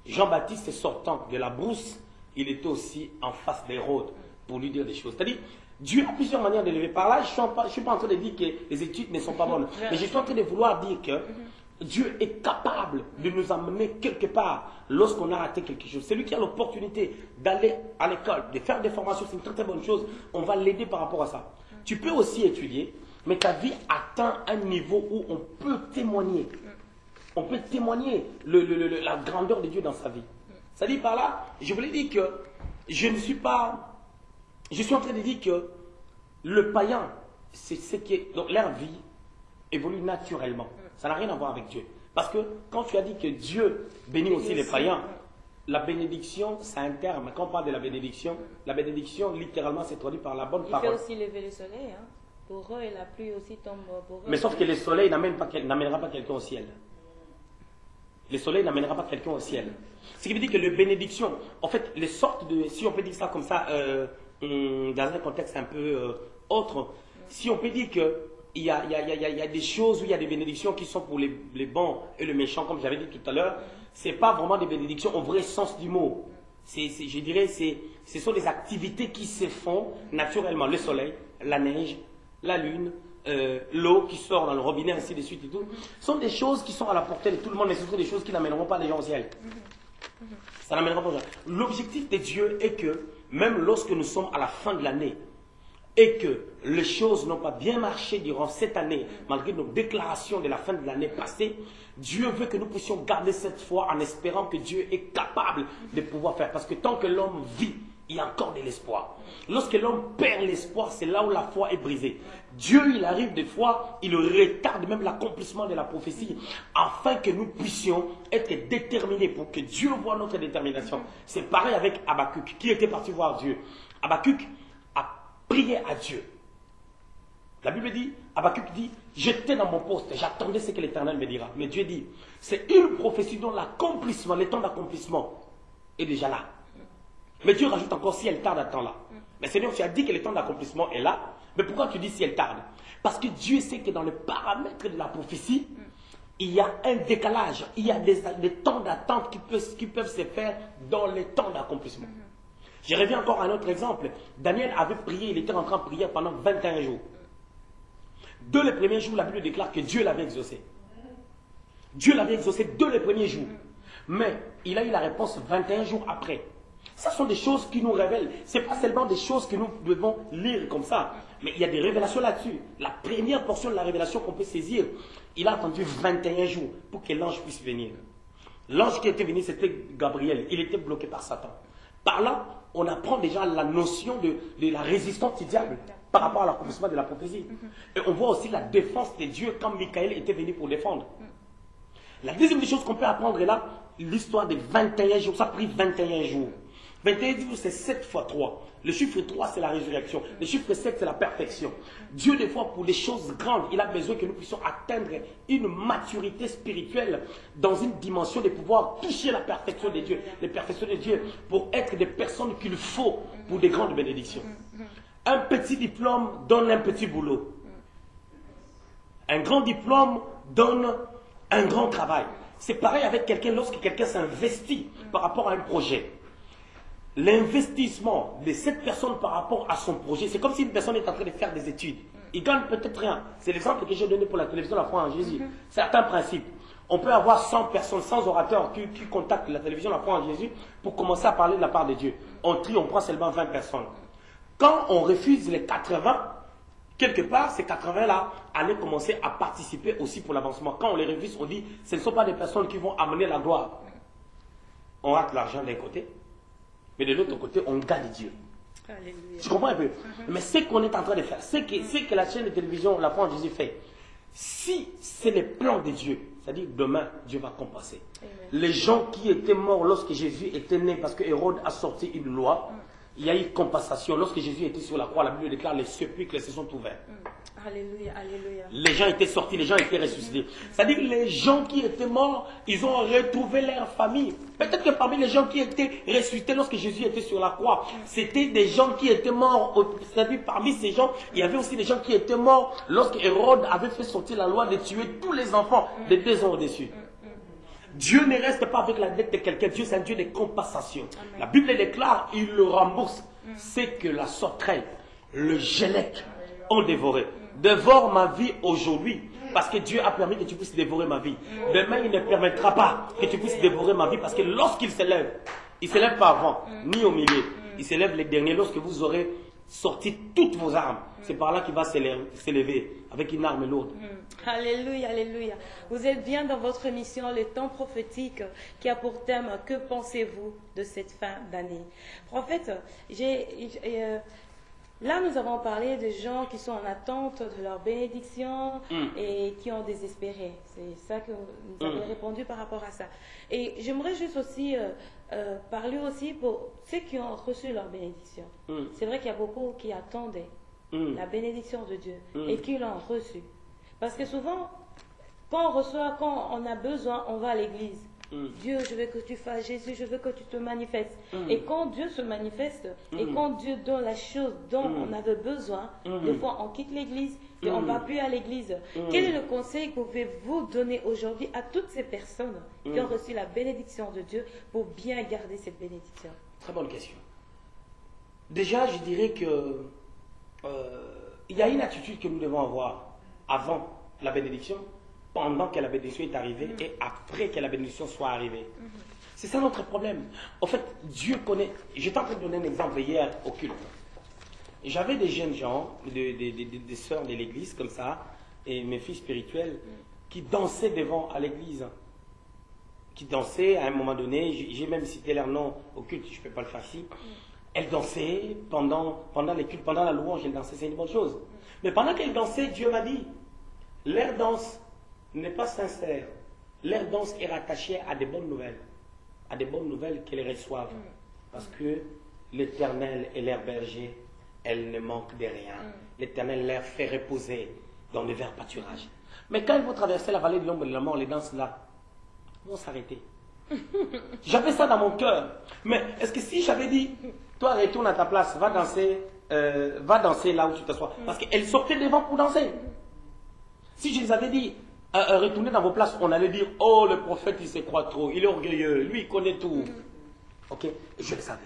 Jean-Baptiste sortant de la brousse, il était aussi en face d'Hérode pour lui dire des choses. C'est-à-dire, Dieu a plusieurs manières d'élever. Par là, je ne suis pas en train de dire que les études ne sont pas bonnes, mais je suis en train de vouloir dire que Dieu est capable de nous amener quelque part lorsqu'on a raté quelque chose. C'est lui qui a l'opportunité d'aller à l'école, de faire des formations, c'est une très très bonne chose. On va l'aider par rapport à ça. Tu peux aussi étudier, mais ta vie atteint un niveau où on peut témoigner. On peut témoigner la grandeur de Dieu dans sa vie. C'est-à-dire par là, je voulais dire que je suis en train de dire que le païen, c'est ce qui est, donc leur vie évolue naturellement. Ça n'a rien à voir avec Dieu. Parce que quand tu as dit que Dieu bénit aussi les païens, la bénédiction, c'est un terme. Quand on parle de la bénédiction littéralement, c'est traduit par la bonne parole. Il fait aussi lever le soleil. Hein. Pour eux, et la pluie aussi tombe pour eux. Mais sauf que le soleil n'amènera pas quelqu'un au ciel. Le soleil n'amènera pas quelqu'un au ciel. Ce qui veut dire que les bénédictions, en fait, les sortes de, si on peut dire ça comme ça, dans un contexte un peu autre, si on peut dire qu'il y a des choses où il y a des bénédictions qui sont pour les bons et les méchants, comme j'avais dit tout à l'heure, ce n'est pas vraiment des bénédictions au vrai sens du mot. Je dirais ce sont des activités qui se font naturellement. Le soleil, la neige, la lune, l'eau qui sort dans le robinet, ainsi de suite et tout, sont des choses qui sont à la portée de tout le monde, mais ce sont des choses qui n'amèneront pas les gens au ciel. Ça n'amènera pas les gens. L'objectif de Dieu est que, même lorsque nous sommes à la fin de l'année, et que les choses n'ont pas bien marché durant cette année, malgré nos déclarations de la fin de l'année passée, Dieu veut que nous puissions garder cette foi en espérant que Dieu est capable de pouvoir faire. Parce que tant que l'homme vit, il y a encore de l'espoir. Lorsque l'homme perd l'espoir, c'est là où la foi est brisée. Dieu, il arrive des fois, il retarde même l'accomplissement de la prophétie, afin que nous puissions être déterminés, pour que Dieu voie notre détermination. C'est pareil avec Habakkuk, qui était parti voir Dieu. Habakkuk a prié à Dieu. La Bible dit, Habakkuk dit, j'étais dans mon poste, j'attendais ce que l'Éternel me dira. Mais Dieu dit, c'est une prophétie dont l'accomplissement, le temps d'accomplissement est déjà là. Mais Dieu rajoute encore, si elle tarde, attends-la. Mais Seigneur, tu as dit que le temps d'accomplissement est là. Mais pourquoi tu dis si elle tarde? Parce que Dieu sait que dans les paramètres de la prophétie, il y a un décalage. Il y a des temps d'attente qui peuvent se faire dans les temps d'accomplissement. Je reviens encore à un autre exemple. Daniel avait prié, il était en train de prier pendant 21 jours. Dès les premiers jours, la Bible déclare que Dieu l'avait exaucé. Dieu l'avait exaucé dès les premiers jours. Mais il a eu la réponse 21 jours après. Ce sont des choses qui nous révèlent. Ce n'est pas seulement des choses que nous devons lire comme ça. Mais il y a des révélations là-dessus. La première portion de la révélation qu'on peut saisir, il a attendu 21 jours pour que l'ange puisse venir. L'ange qui était venu, c'était Gabriel. Il était bloqué par Satan. Par là, on apprend déjà la notion de la résistance du diable par rapport à l'accomplissement de la prophétie. Et on voit aussi la défense de Dieu quand Michael était venu pour défendre. La deuxième des choses qu'on peut apprendre est là, l'histoire des 21 jours. Ça a pris 21 jours. 21 jours, c'est 7 fois 3. Le chiffre 3, c'est la résurrection. Le chiffre 7, c'est la perfection. Dieu, des fois, pour des choses grandes, il a besoin que nous puissions atteindre une maturité spirituelle dans une dimension de pouvoir toucher la perfection de Dieu. La perfection de Dieu pour être des personnes qu'il faut pour des grandes bénédictions. Un petit diplôme donne un petit boulot. Un grand diplôme donne un grand travail. C'est pareil avec quelqu'un lorsque quelqu'un s'investit par rapport à un projet. L'investissement de cette personne par rapport à son projet, c'est comme si une personne est en train de faire des études. Il gagne peut-être rien. C'est l'exemple que j'ai donné pour la télévision La Foi en Jésus. Certains principes. On peut avoir 100 personnes, 100 orateurs qui contactent la télévision La Foi en Jésus pour commencer à parler de la part de Dieu. On trie, on prend seulement 20 personnes. Quand on refuse les 80, quelque part, ces 80-là allaient commencer à participer aussi pour l'avancement. Quand on les refuse, on dit, ce ne sont pas des personnes qui vont amener la gloire. On rate l'argent d'un côté. Mais de l'autre côté, on gagne Dieu. Alléluia. Tu comprends un peu? Mais ce qu'on est en train de faire, c'est que la chaîne de télévision, La Foi en Jésus fait. Si c'est le plan de Dieu, c'est-à-dire demain, Dieu va compenser. Amen. Les gens qui étaient morts lorsque Jésus était né, parce que Hérode a sorti une loi, il y a eu compensation. Lorsque Jésus était sur la croix, la Bible déclare les sépulcres se sont ouverts. Alléluia, alléluia. Les gens étaient sortis, les gens étaient ressuscités. C'est-à-dire que les gens qui étaient morts, ils ont retrouvé leur famille. Peut-être que parmi les gens qui étaient ressuscités lorsque Jésus était sur la croix, c'était des gens qui étaient morts. C'est-à-dire parmi ces gens, il y avait aussi des gens qui étaient morts lorsque Hérode avait fait sortir la loi de tuer tous les enfants de 2 ans au-dessus. Dieu ne reste pas avec la dette de quelqu'un. Dieu, c'est un Dieu de compensation. Amen. La Bible déclare, il le rembourse. C'est que la sauterelle, le gélec ont dévoré. Dévore ma vie aujourd'hui, parce que Dieu a permis que tu puisses dévorer ma vie. Demain, il ne permettra pas que tu puisses dévorer ma vie, parce que lorsqu'il s'élève, il ne s'élève pas avant, ni au milieu. Il s'élève les derniers lorsque vous aurez sorti toutes vos armes. C'est par là qu'il va s'élever, avec une arme lourde. Alléluia, alléluia. Vous êtes bien dans votre mission, le temps prophétique, qui a pour thème « Que pensez-vous de cette fin d'année ?» Prophète, là, nous avons parlé de gens qui sont en attente de leur bénédiction et qui ont désespéré. C'est ça que vous avez répondu par rapport à ça. Et j'aimerais juste aussi parler aussi pour ceux qui ont reçu leur bénédiction. C'est vrai qu'il y a beaucoup qui attendaient la bénédiction de Dieu et qui l'ont reçue. Parce que souvent, quand on reçoit, quand on a besoin, on va à l'église. Dieu, je veux que tu fasses, Jésus, je veux que tu te manifestes. Et quand Dieu se manifeste, et quand Dieu donne la chose dont on avait besoin, des fois on quitte l'église et on ne va plus à l'église. Quel est le conseil que pouvez-vous donner aujourd'hui à toutes ces personnes qui ont reçu la bénédiction de Dieu pour bien garder cette bénédiction? Très bonne question. Déjà, je dirais que il y a une attitude que nous devons avoir avant la bénédiction, pendant que la bénédiction est arrivée et après que la bénédiction soit arrivée. C'est ça notre problème. En fait, Dieu connaît. Je t'ai en train de donner un exemple hier au culte. J'avais des jeunes gens, des sœurs de l'église comme ça, et mes filles spirituelles, qui dansaient devant à l'église. Qui dansaient à un moment donné, j'ai même cité leur nom au culte, je ne peux pas le faire ici. Elles dansaient pendant les cultes, pendant la louange, elles dansaient, c'est une bonne chose. Mais pendant qu'elles dansaient, Dieu m'a dit, leur danse n'est pas sincère. Leur danse est rattachée à des bonnes nouvelles. À des bonnes nouvelles qu'elles reçoivent. Parce que l'Éternel est leur berger, elles ne manquent de rien. L'Éternel leur fait reposer dans de verts pâturages. Mais quand ils vont traverser la vallée de l'ombre de la mort, les danses là vont s'arrêter. J'avais ça dans mon cœur. Mais est-ce que si j'avais dit, toi retourne à ta place, va danser là où tu t'assois. Parce qu'elles sortaient devant pour danser. Si je les avais dit, retournez dans vos places, on allait dire, oh le prophète il se croit trop, il est orgueilleux, lui il connaît tout. Ok, je le savais.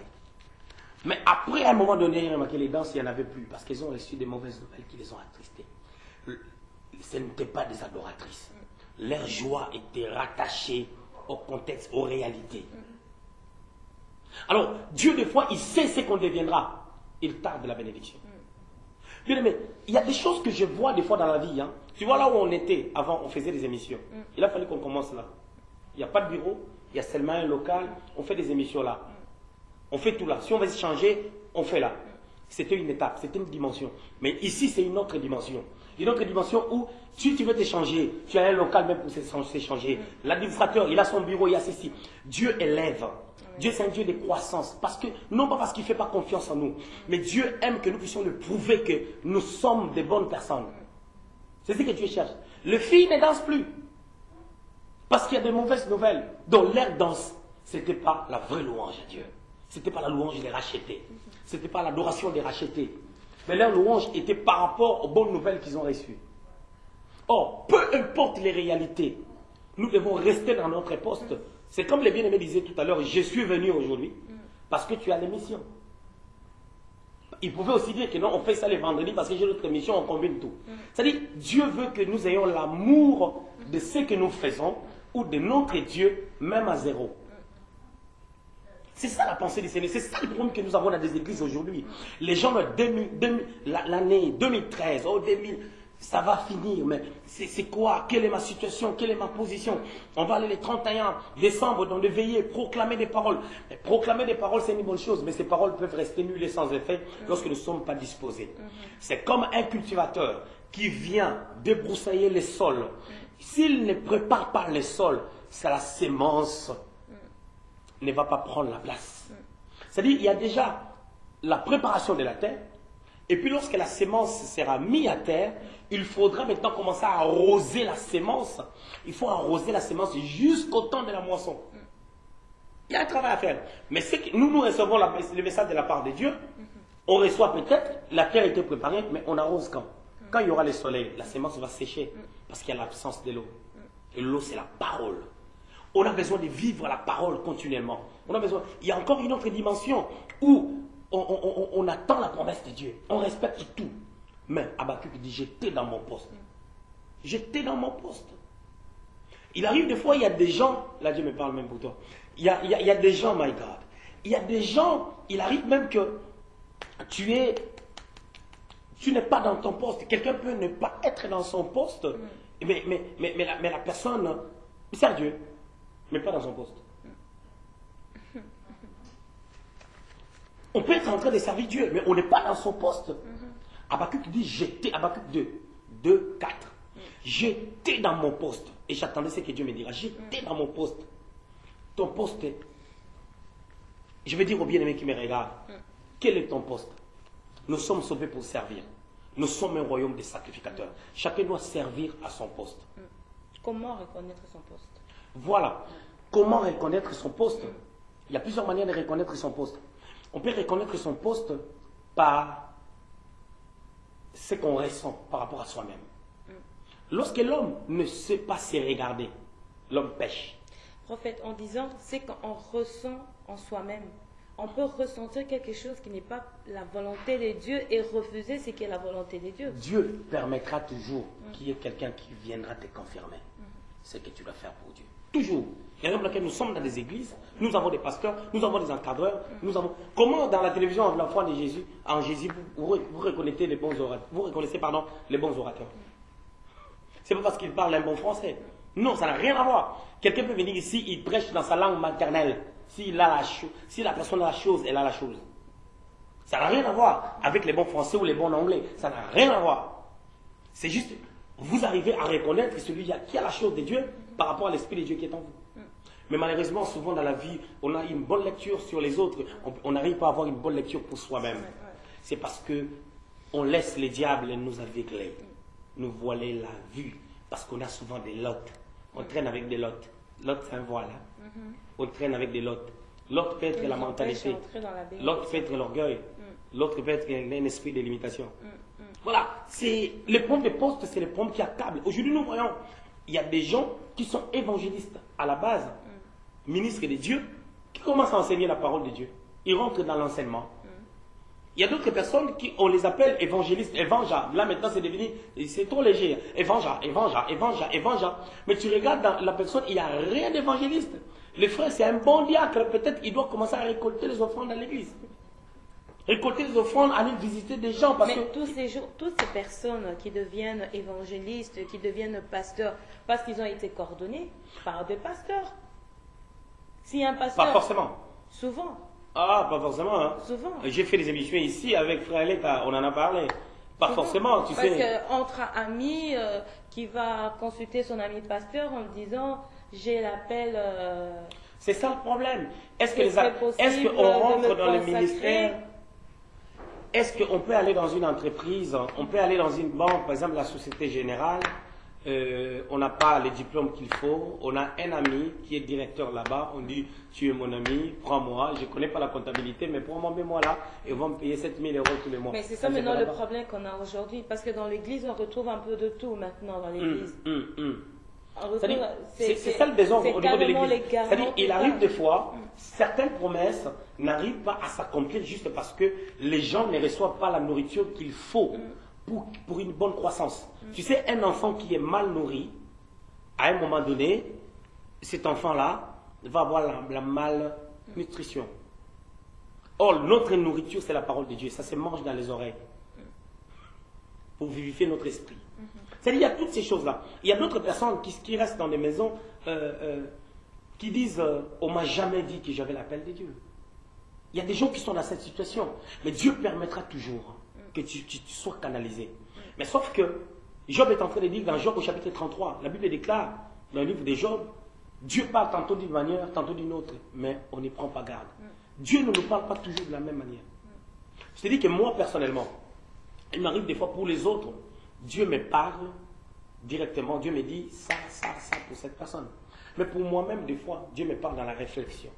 Mais après à un moment donné, j'ai remarqué les danses, il n'y en avait plus. Parce qu'elles ont reçu des mauvaises nouvelles qui les ont attristées. Ce n'étaient pas des adoratrices. Leur joie était rattachée au contexte, aux réalités. Alors, Dieu, des fois, il sait ce qu'on deviendra. Il tarde la bénédiction. Bien aimé, il y a des choses que je vois des fois dans la vie. Hein. Tu vois là où on était, avant, on faisait des émissions. Il a fallu qu'on commence là. Il n'y a pas de bureau, il y a seulement un local, on fait des émissions là. On fait tout là. Si on veut se changer, on fait là. C'était une étape, c'était une dimension. Mais ici, c'est une autre dimension. Une autre dimension où, si tu veux t'échanger, tu as un local même pour s'échanger. L'administrateur, il a son bureau, il a ceci. Dieu élève. Dieu, c'est un Dieu de croissance. Non pas parce qu'il ne fait pas confiance en nous, mais Dieu aime que nous puissions le prouver que nous sommes des bonnes personnes. C'est ce que Dieu cherche. Les filles ne dansent plus. Parce qu'il y a des mauvaises nouvelles. Dans leur danse, ce n'était pas la vraie louange à Dieu. Ce n'était pas la louange des rachetés. Ce n'était pas l'adoration des rachetés. Mais leur louange était par rapport aux bonnes nouvelles qu'ils ont reçues. Or, peu importe les réalités, nous devons rester dans notre poste. C'est comme les bien-aimés disaient tout à l'heure, je suis venu aujourd'hui parce que tu as l'émission. Ils pouvaient aussi dire que non, on fait ça les vendredis parce que j'ai notre émission, on combine tout. C'est-à-dire, Dieu veut que nous ayons l'amour de ce que nous faisons ou de notre Dieu, même à zéro. C'est ça la pensée du Seigneur. C'est ça le problème que nous avons dans des églises aujourd'hui. Les gens, l'année 2013, oh 2000, ça va finir, mais c'est quoi? Quelle est ma situation? Quelle est ma position? On va aller le 31 décembre dans des veillées, proclamer des paroles. Mais proclamer des paroles, c'est une bonne chose, mais ces paroles peuvent rester nulles et sans effet lorsque nous ne sommes pas disposés. C'est comme un cultivateur qui vient débroussailler les sols. S'il ne prépare pas les sols, c'est la sémence ne va pas prendre la place. C'est-à-dire, il y a déjà la préparation de la terre, et puis lorsque la sémence sera mise à terre, il faudra maintenant commencer à arroser la sémence. Il faut arroser la sémence jusqu'au temps de la moisson. Il y a un travail à faire. Mais c'est que nous recevons le message de la part de Dieu. On reçoit peut-être, la terre était préparée, mais on arrose quand? Quand il y aura le soleil, la sémence va sécher, parce qu'il y a l'absence de l'eau. Et l'eau, c'est la parole. On a besoin de vivre la parole continuellement. Il y a encore une autre dimension où on attend la promesse de Dieu. On respecte tout. Mais Habakkuk dit, j'étais dans mon poste. J'étais dans mon poste. Il arrive des fois, il y a des gens, là Dieu me parle même pour toi, il y a des gens, my God, il y a des gens, il arrive même que tu n'es pas dans ton poste. Quelqu'un peut ne pas être dans son poste, mais la personne, c'est Dieu. Mais pas dans son poste. On peut être en train de servir Dieu, mais on n'est pas dans son poste. Habakkuk dit, j'étais, Habakkuk 2, 4. J'étais dans mon poste. Et j'attendais ce que Dieu me dira. J'étais dans mon poste. Ton poste est... Je vais dire aux bien-aimés qui me regardent, quel est ton poste? Nous sommes sauvés pour servir. Nous sommes un royaume de sacrificateurs. Chacun doit servir à son poste. Comment reconnaître son poste? Voilà. Comment reconnaître son poste? Il y a plusieurs manières de reconnaître son poste. On peut reconnaître son poste par ce qu'on ressent par rapport à soi-même. Lorsque l'homme ne sait pas se regarder, l'homme pêche. Prophète, en disant ce qu'on ressent en soi-même, on peut ressentir quelque chose qui n'est pas la volonté de Dieu et refuser ce qui est la volonté de Dieu. Dieu permettra toujours qu'il y ait quelqu'un qui viendra te confirmer ce que tu dois faire pour Dieu. Toujours. La raison pour laquelle nous sommes dans des églises, nous avons des pasteurs, nous avons des encadreurs, nous avons... Comment dans la télévision, l'enfant de Jésus, en Jésus, vous reconnaissez les bons orateurs, les bons orateurs. C'est pas parce qu'il parle un bon français. Non, ça n'a rien à voir. Quelqu'un peut venir ici, il prêche dans sa langue maternelle. Si la personne a la chose, elle a la chose. Ça n'a rien à voir avec les bons français ou les bons anglais. Ça n'a rien à voir. C'est juste, vous arrivez à reconnaître celui qui a la chose de Dieu par rapport à l'Esprit de Dieu qui est en vous. Mais malheureusement, souvent dans la vie, on a une bonne lecture sur les autres. On n'arrive pas à avoir une bonne lecture pour soi-même. C'est parce que on laisse les diables nous aveugler, nous voiler la vue. Parce qu'on a souvent des lottes. On traîne avec des lottes. L'autre, c'est un voile. On traîne avec des lottes. L'autre peut être la mentalité. L'autre peut être l'orgueil. L'autre peut être un esprit de limitation. Voilà. Les problèmes de poste, c'est les problèmes qui accablent. Aujourd'hui, nous voyons, il y a des gens qui sont évangélistes à la base, ministres de Dieu, qui commencent à enseigner la parole de Dieu. Ils rentrent dans l'enseignement. Il y a d'autres personnes qui, on les appelle évangélistes, évangélistes. Là maintenant c'est devenu, c'est trop léger. Évangélistes. Mais tu regardes dans la personne, il n'y a rien d'évangéliste. Le frère c'est un bon diacre, peut-être il doit commencer à récolter les offrandes dans l'église. Récolter les offrandes, aller visiter des gens. Parce que toutes ces personnes qui deviennent évangélistes, qui deviennent pasteurs, parce qu'ils ont été coordonnés par des pasteurs. Si un pasteur... Pas forcément. Souvent. Ah, pas forcément. Hein. Souvent. J'ai fait des émissions ici avec Frère Léta, on en a parlé. Pas forcément, tu sais. Parce qu'entre amis, qui va consulter son ami pasteur en disant j'ai l'appel. C'est ça le problème. Est-ce qu'on rentre dans le ministère? Est-ce qu'on peut aller dans une entreprise? On peut aller dans une banque, par exemple la Société Générale. On n'a pas les diplômes qu'il faut. On a un ami qui est directeur là-bas. On dit tu es mon ami, prends-moi. Je ne connais pas la comptabilité, mais prends-moi, mets-moi là et on va me payer 7 000 € tous les mois. Mais c'est ça maintenant le problème qu'on a aujourd'hui. Parce que dans l'église, on retrouve un peu de tout maintenant dans l'église. C'est ça le désordre au niveau de l'église. C'est-à-dire, il arrive des fois, certaines promesses n'arrivent pas à s'accomplir juste parce que les gens ne reçoivent pas la nourriture qu'il faut pour une bonne croissance. Tu sais, un enfant qui est mal nourri, à un moment donné, cet enfant-là va avoir la malnutrition. Or, notre nourriture, c'est la parole de Dieu. Ça se mange dans les oreilles pour vivifier notre esprit. C'est-à-dire, il y a toutes ces choses-là. Il y a d'autres personnes qui restent dans des maisons qui disent on ne m'a jamais dit que j'avais l'appel de Dieu. Il y a des gens qui sont dans cette situation. Mais Dieu permettra toujours que tu sois canalisé. Mais sauf que Job est en train de dire dans Job au chapitre 33, la Bible déclare dans le livre de Job, Dieu parle tantôt d'une manière, tantôt d'une autre, mais on n'y prend pas garde. Dieu ne nous parle pas toujours de la même manière. Je te dis que moi, personnellement, il m'arrive des fois pour les autres, Dieu me parle directement, Dieu me dit ça pour cette personne. Mais pour moi-même, des fois, Dieu me parle dans la réflexion.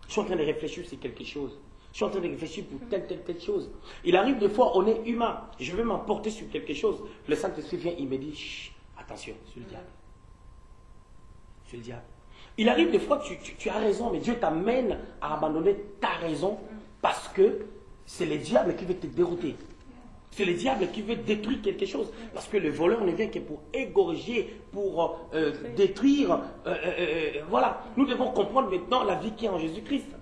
Je suis en train de réfléchir sur quelque chose. Je suis en train de réfléchir pour telle chose. Il arrive des fois, on est humain. Je vais m'emporter sur quelque chose. Le Saint-Esprit vient, il me dit, chut, attention, c'est le diable. C'est le diable. Il arrive des fois, tu as raison, mais Dieu t'amène à abandonner ta raison parce que c'est le diable qui veut te dérouter. C'est le diable qui veut détruire quelque chose. Parce que le voleur ne vient que pour égorger, pour détruire. Voilà. Nous devons comprendre maintenant la vie qui est en Jésus-Christ.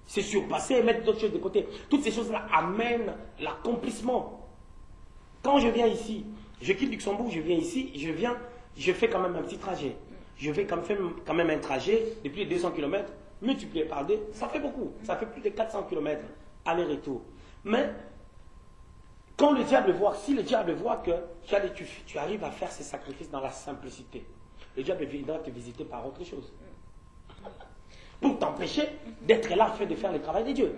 C'est surpasser et mettre d'autres choses de côté. Toutes ces choses-là amènent l'accomplissement. Quand je viens ici, je quitte Luxembourg, je viens ici, je fais quand même un petit trajet. Je vais quand même un trajet depuis les 200 km, multiplié par 2, ça fait beaucoup. Ça fait plus de 400 km aller-retour. Mais quand le diable voit, si le diable voit que tu arrives à faire ces sacrifices dans la simplicité, le diable viendra te visiter par autre chose. Pour t'empêcher d'être là afin de faire le travail de Dieu.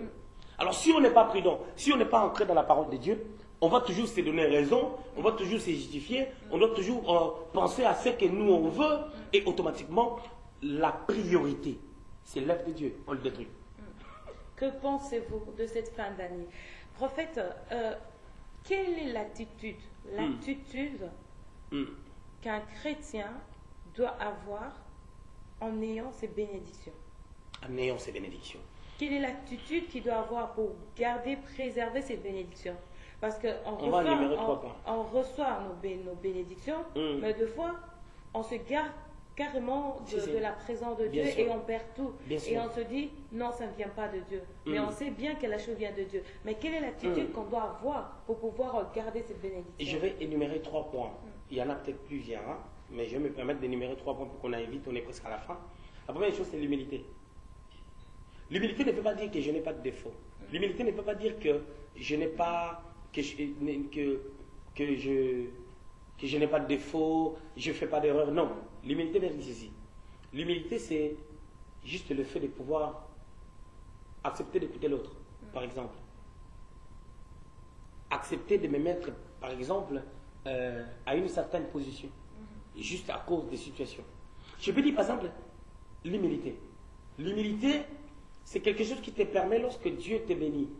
Alors si on n'est pas prudent, si on n'est pas ancré dans la parole de Dieu, on va toujours se donner raison, on va toujours se justifier, on doit toujours penser à ce que nous on veut, et automatiquement, la priorité, c'est l'œuvre de Dieu, on le détruit. Que pensez-vous de cette fin d'année? Prophète, quelle est l'attitude qu'un chrétien doit avoir en ayant ces bénédictions? En ayant ces bénédictions. Quelle est l'attitude qu'il doit avoir pour garder, préserver ces bénédictions? Parce qu'on reçoit nos bénédictions, mais des fois, on se garde carrément Si, si. de la présence de Bien Dieu sûr. et on perd tout. Bien Et sûr. on se dit, non, ça ne vient pas de Dieu. Mais on sait bien que la chose vient de Dieu. Mais quelle est l'attitude qu'on doit avoir pour pouvoir garder cette bénédiction? Et je vais énumérer 3 points. Il y en a peut-être plusieurs, hein, mais je vais me permettre d'énumérer 3 points pour qu'on aille vite, on est presque à la fin. La première chose, c'est l'humilité. L'humilité ne veut pas dire que je n'ai pas de défaut. L'humilité ne veut pas dire que je n'ai pas, que je n'ai pas de défaut, je ne fais pas d'erreur. Non, l'humilité veut dire ceci. L'humilité, c'est juste le fait de pouvoir accepter d'écouter l'autre, par exemple. Accepter de me mettre, par exemple, à une certaine position, juste à cause des situations. Je peux dire, par exemple, l'humilité. L'humilité, c'est quelque chose qui te permet, lorsque Dieu te bénit,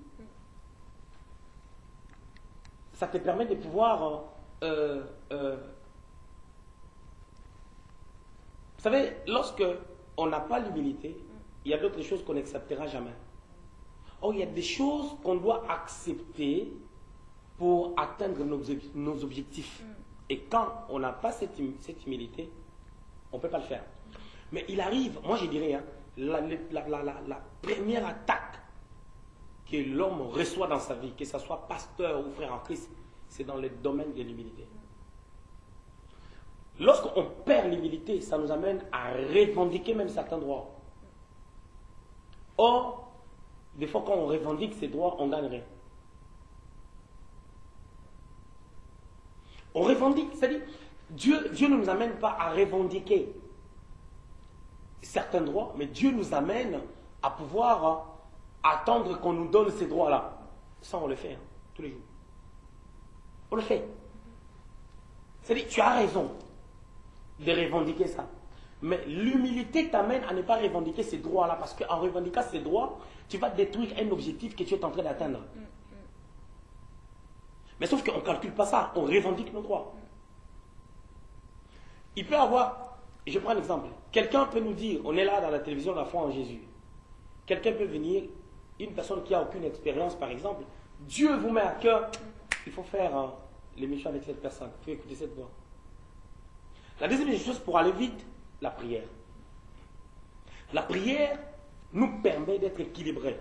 ça te permet de pouvoir... vous savez, lorsque on n'a pas l'humilité, il y a d'autres choses qu'on n'acceptera jamais. Or, il y a des choses qu'on doit accepter pour atteindre nos objectifs. Et quand on n'a pas cette humilité, on ne peut pas le faire. Mais il arrive, moi je dirais, hein, la première attaque que l'homme reçoit dans sa vie, que ce soit pasteur ou frère en Christ, c'est dans le domaine de l'humilité. Lorsqu'on perd l'humilité, ça nous amène à revendiquer même certains droits. Or, des fois quand on revendique ces droits, on gagne rien. On revendique, c'est-à-dire, Dieu ne nous amène pas à revendiquer certains droits, mais Dieu nous amène à pouvoir attendre qu'on nous donne ces droits-là. Ça, on le fait, hein, tous les jours. On le fait. C'est-à-dire, tu as raison de revendiquer ça. Mais l'humilité t'amène à ne pas revendiquer ces droits-là, parce qu'en revendiquant ces droits, tu vas détruire un objectif que tu es en train d'atteindre. Mais sauf qu'on ne calcule pas ça, on revendique nos droits. Il peut y avoir, je prends un exemple, quelqu'un peut nous dire, on est là dans la télévision, la foi en Jésus. Quelqu'un peut venir, une personne qui n'a aucune expérience par exemple, Dieu vous met à cœur, il faut faire l'émission avec cette personne, il faut écouter cette voix. La deuxième chose pour aller vite, la prière. La prière nous permet d'être équilibrés.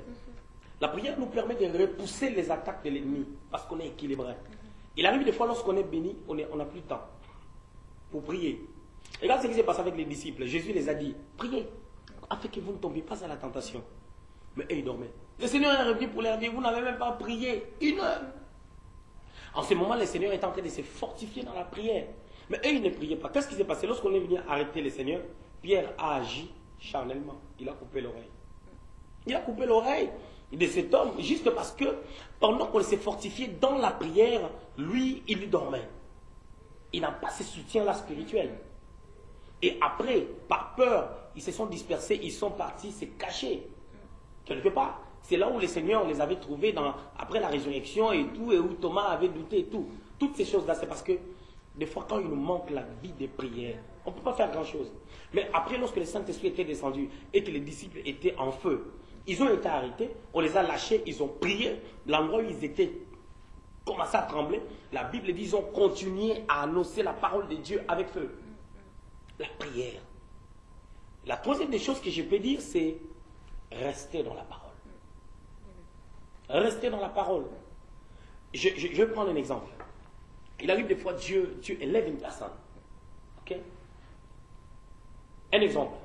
La prière nous permet de repousser les attaques de l'ennemi parce qu'on est équilibré. Il arrive des fois lorsqu'on est béni, on n'a plus de temps pour prier. Regarde ce qui s'est passé avec les disciples. Jésus les a dit, priez afin que vous ne tombiez pas à la tentation. Mais eux, ils dormaient. Le Seigneur est revenu pour leur dire, vous n'avez même pas prié 1 heure. En ce moment, le Seigneur est en train de se fortifier dans la prière. Mais eux, ils ne priaient pas. Qu'est-ce qui s'est passé? Lorsqu'on est venu arrêter le Seigneur, Pierre a agi charnellement. Il a coupé l'oreille. Il a coupé l'oreille de cet homme juste parce que pendant qu'on s'est fortifié dans la prière, lui, il dormait. Il n'a pas ce soutien-là spirituel. Et après, par peur, ils se sont dispersés, ils sont partis se cacher. Quelque part, c'est là où le Seigneur les avait trouvés après la résurrection et tout, et où Thomas avait douté et tout. Toutes ces choses-là, c'est parce que des fois, quand il nous manque la vie de prière, on ne peut pas faire grand-chose. Mais après, lorsque le Saint-Esprit était descendu et que les disciples étaient en feu, ils ont été arrêtés, on les a lâchés, ils ont prié. L'endroit où ils étaient commençaient à trembler. La Bible dit ils ont continué à annoncer la parole de Dieu avec feu. La prière. La troisième des choses que je peux dire, c'est rester dans la parole. Rester dans la parole. Je vais prendre un exemple. Il arrive des fois, Dieu élève une personne. Ok? Un exemple.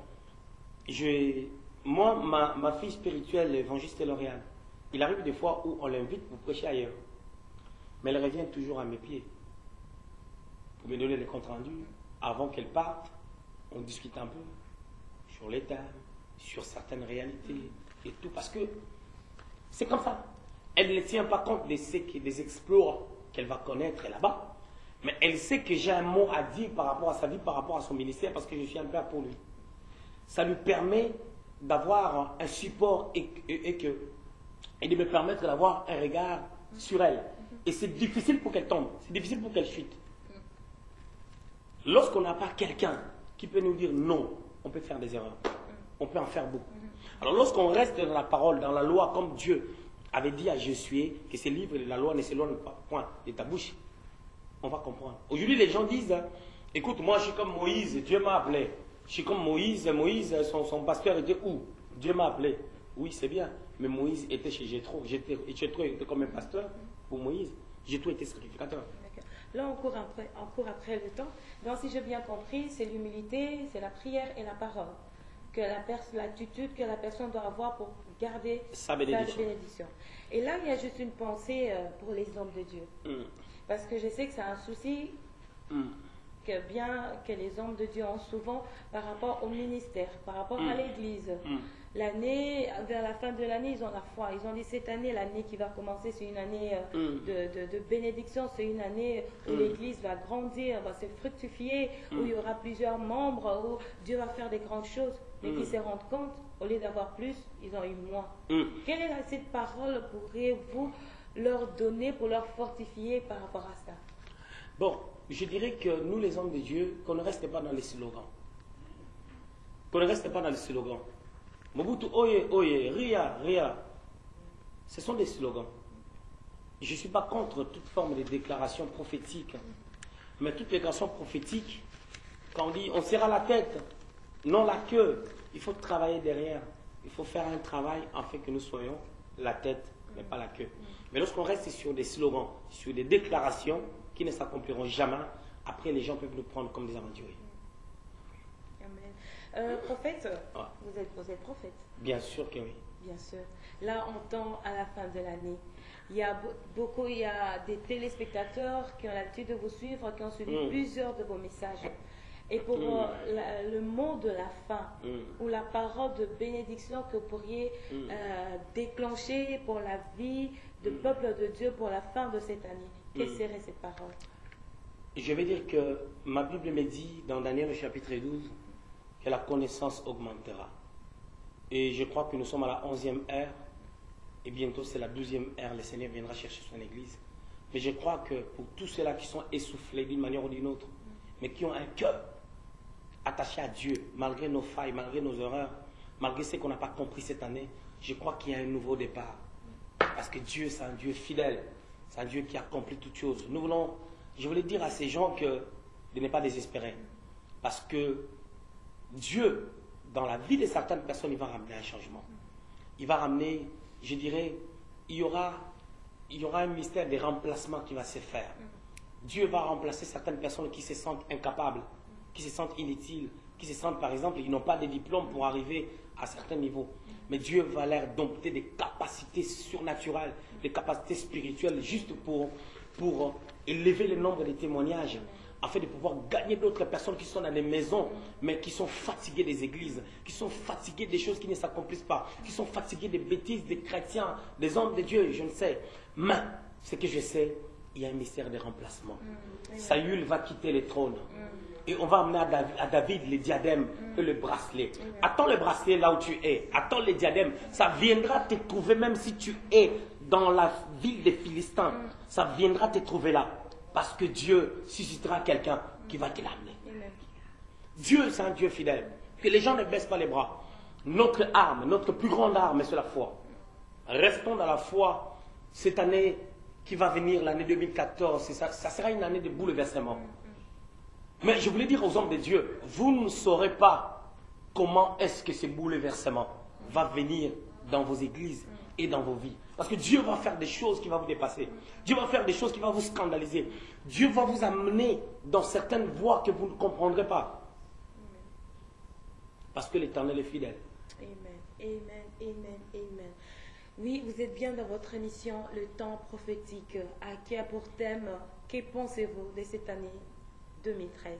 Moi, ma fille spirituelle, l'évangéliste L'Oréal, il arrive des fois où on l'invite pour prêcher ailleurs. Mais elle revient toujours à mes pieds. Pour me donner les comptes rendus. Avant qu'elle parte, on discute un peu sur l'état, sur certaines réalités et tout. Parce que c'est comme ça. Elle ne tient pas compte des exploits qu'elle va connaître là-bas. Mais elle sait que j'ai un mot à dire par rapport à sa vie, par rapport à son ministère, parce que je suis un père pour lui. Ça lui permet d'avoir un support et de me permettre d'avoir un regard sur elle. Et c'est difficile pour qu'elle tombe, c'est difficile pour qu'elle chute. Lorsqu'on n'a pas quelqu'un qui peut nous dire non, on peut faire des erreurs. On peut en faire beaucoup. Alors lorsqu'on reste dans la parole, dans la loi, comme Dieu avait dit à Josué que ces livres de la loi ne s'éloignent pas point de ta bouche, on va comprendre. Aujourd'hui, les gens disent, écoute, moi je suis comme Moïse, Dieu m'a appelé. Je suis comme Moïse. Moïse, son pasteur était où? Dieu m'a appelé. Oui, c'est bien. Mais Moïse était chez Jéthro. Jéthro était comme un pasteur pour Moïse. Jéthro était sacrificateur. Là, on court après le temps. Donc, si j'ai bien compris, c'est l'humilité, c'est la prière et la parole. L'attitude que la personne doit avoir pour garder sa bénédiction. Et là, il y a juste une pensée pour les hommes de Dieu. Parce que je sais que c'est un souci que les hommes de Dieu ont souvent par rapport au ministère, par rapport à l'Église. L'année, vers la fin de l'année, ils ont la foi. Ils ont dit cette année, l'année qui va commencer, c'est une année de bénédiction, c'est une année où l'Église va grandir, va se fructifier, où il y aura plusieurs membres, où Dieu va faire des grandes choses. Mais qui se rendent compte, au lieu d'avoir plus, ils ont eu moins. Quelle est cette parole pourriez-vous leur donner pour leur fortifier par rapport à ça? Bon, je dirais que nous, les hommes de Dieu, qu'on ne reste pas dans les slogans. Qu'on ne reste pas dans les slogans. Mobutu, oye, oye, ria, ria. Ce sont des slogans. Je ne suis pas contre toute forme de déclaration prophétique. Mais toute déclaration prophétique, quand on dit on serra la tête, non la queue, il faut travailler derrière. Il faut faire un travail afin que nous soyons la tête, mais pas la queue. Mais lorsqu'on reste sur des slogans, sur des déclarations qui ne s'accompliront jamais, après les gens peuvent nous prendre comme des aventuriers. Prophète, vous êtes prophète. Bien sûr que oui. Bien sûr. Là, on tend à la fin de l'année. Il y a des téléspectateurs qui ont l'habitude de vous suivre, qui ont suivi plusieurs de vos messages. Et pour le mot de la fin, ou la parole de bénédiction que vous pourriez déclencher pour la vie du peuple de Dieu pour la fin de cette année, quelle serait cette parole? Je vais dire que ma Bible me dit dans Daniel au chapitre 12 que la connaissance augmentera. Et je crois que nous sommes à la 11e ère, et bientôt c'est la 12e ère, le Seigneur viendra chercher son Église. Mais je crois que pour tous ceux-là qui sont essoufflés d'une manière ou d'une autre, mais qui ont un cœur attaché à Dieu, malgré nos failles, malgré nos erreurs, malgré ce qu'on n'a pas compris cette année, je crois qu'il y a un nouveau départ. Parce que Dieu, c'est un Dieu fidèle, c'est un Dieu qui accomplit toutes choses. Je voulais dire à ces gens de ne pas désespérer. Parce que Dieu, dans la vie de certaines personnes, il va ramener un changement. Il va ramener, je dirais, il y aura un mystère de remplacement qui va se faire. Dieu va remplacer certaines personnes qui se sentent incapables, qui se sentent inutiles, qui se sentent, par exemple, ils n'ont pas de diplôme pour arriver à certains niveaux. Mais Dieu va leur dompter des capacités surnaturelles, des capacités spirituelles, juste pour élever le nombre de témoignages, afin de pouvoir gagner d'autres personnes qui sont dans des maisons, mais qui sont fatiguées des églises, qui sont fatiguées des choses qui ne s'accomplissent pas, qui sont fatiguées des bêtises des chrétiens, des hommes de Dieu, je ne sais. Mais ce que je sais, il y a un mystère de remplacement. Saül va quitter le trône. Et on va amener à David les diadèmes et le bracelet. Attends le bracelet là où tu es. Attends les diadèmes. Ça viendra te trouver même si tu es dans la ville des Philistins. Ça viendra te trouver là. Parce que Dieu suscitera quelqu'un qui va te l'amener. Dieu, c'est un Dieu fidèle. Que les gens ne baissent pas les bras. Notre arme, notre plus grande arme, c'est la foi. Restons dans la foi. Cette année qui va venir, l'année 2014, ça sera une année de bouleversement. Mais je voulais dire aux hommes de Dieu, vous ne saurez pas comment est-ce que ce bouleversement va venir dans vos églises et dans vos vies. Parce que Dieu va faire des choses qui vont vous dépasser. Dieu va faire des choses qui vont vous scandaliser. Dieu va vous amener dans certaines voies que vous ne comprendrez pas. Parce que l'Éternel est fidèle. Amen, amen, amen, amen. Oui, vous êtes bien dans votre émission, le temps prophétique, qui a pour thème, que pensez-vous de cette année 2013.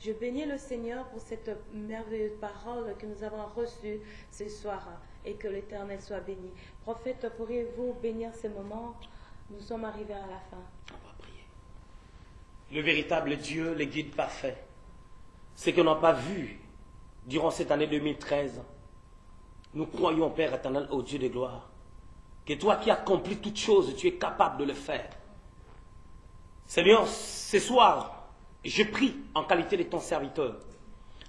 Je bénis le Seigneur pour cette merveilleuse parole que nous avons reçue ce soir et que l'Éternel soit béni. Prophète, pourriez-vous bénir ce moment? Nous sommes arrivés à la fin. On va prier. Le véritable Dieu, le guide parfait, ce que nous n'avons pas vu durant cette année 2013, nous croyons, Père éternel, au Dieu de gloire, que toi qui accomplis toutes choses, tu es capable de le faire. Seigneur, ce soir, je prie en qualité de ton serviteur,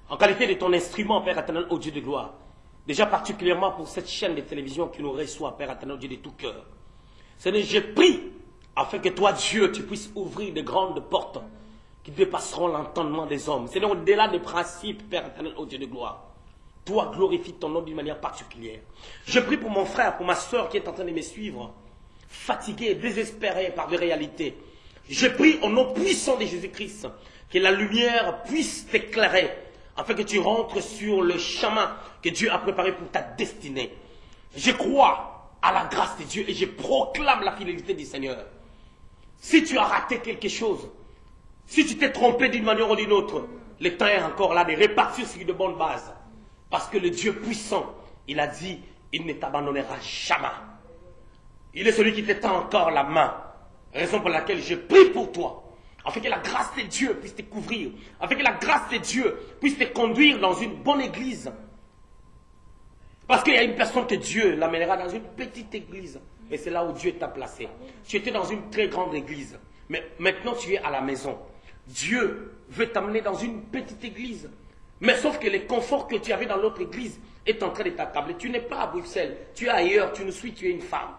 en qualité de ton instrument, Père éternel, au Dieu de gloire. Déjà particulièrement pour cette chaîne de télévision qui nous reçoit, Père éternel, Dieu de tout cœur. Seigneur, je prie afin que toi, Dieu, tu puisses ouvrir de grandes portes, qui dépasseront l'entendement des hommes. C'est donc au-delà des principes, Père éternel, ô Dieu de gloire. Toi, glorifie ton nom d'une manière particulière. Je prie pour mon frère, pour ma soeur qui est en train de me suivre, fatigué, désespéré par des réalités. Je prie au nom puissant de Jésus-Christ que la lumière puisse t'éclairer afin que tu rentres sur le chemin que Dieu a préparé pour ta destinée. Je crois à la grâce de Dieu et je proclame la fidélité du Seigneur. Si tu as raté quelque chose, si tu t'es trompé d'une manière ou d'une autre, le temps est encore là de répartir sur de bonnes bases. Parce que le Dieu puissant, il a dit, il ne t'abandonnera jamais. Il est celui qui t'étend encore la main. Raison pour laquelle je prie pour toi. Afin que la grâce de Dieu puisse te couvrir. Afin que la grâce de Dieu puisse te conduire dans une bonne église. Parce qu'il y a une personne que Dieu l'amènera dans une petite église. Et c'est là où Dieu t'a placé. Tu étais dans une très grande église. Mais maintenant tu es à la maison. Dieu veut t'amener dans une petite église. Mais sauf que le confort que tu avais dans l'autre église est en train de t'accabler. Tu n'es pas à Bruxelles. Tu es ailleurs. Tu nous suis. Tu es une femme.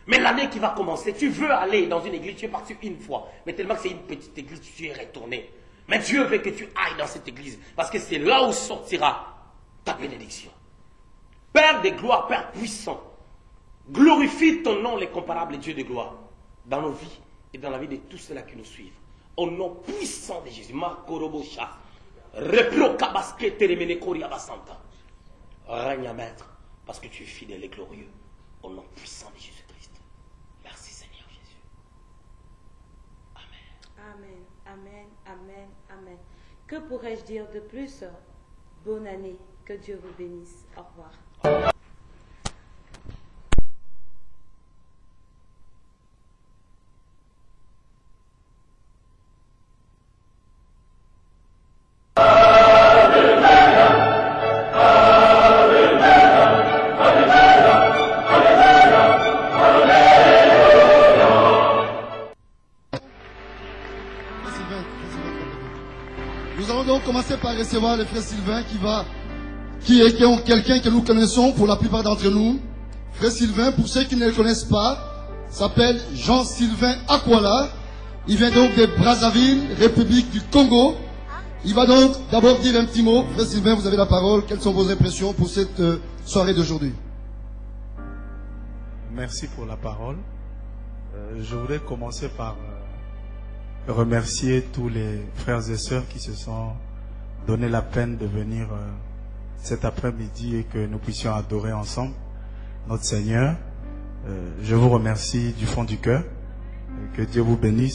Mais l'année qui va commencer, tu veux aller dans une église, tu es parti une fois. Mais tellement que c'est une petite église, tu es retourné. Mais Dieu veut que tu ailles dans cette église. Parce que c'est là où sortira ta bénédiction. Père de gloire, Père puissant, glorifie ton nom, l'incomparable Dieu de gloire, dans nos vies et dans la vie de tous ceux-là qui nous suivent. Au nom puissant de Jésus. Règne à maître, parce que tu es fidèle et glorieux. Au nom puissant de Jésus-Christ. Merci Seigneur Jésus. Amen. Amen, amen, amen, amen. Que pourrais-je dire de plus? Bonne année. Que Dieu vous bénisse. Au revoir. Nous allons donc commencer par recevoir le frère Sylvain qui est quelqu'un que nous connaissons pour la plupart d'entre nous. Frère Sylvain, pour ceux qui ne le connaissent pas, s'appelle Jean-Sylvain Akwala. Il vient donc de Brazzaville, République du Congo. Il va donc d'abord dire un petit mot. Frère Sylvain, vous avez la parole. Quelles sont vos impressions pour cette soirée d'aujourd'hui? Merci pour la parole. Je voudrais commencer par remercier tous les frères et sœurs qui se sont donné la peine de venir cet après-midi et que nous puissions adorer ensemble notre Seigneur. Je vous remercie du fond du cœur. Que Dieu vous bénisse.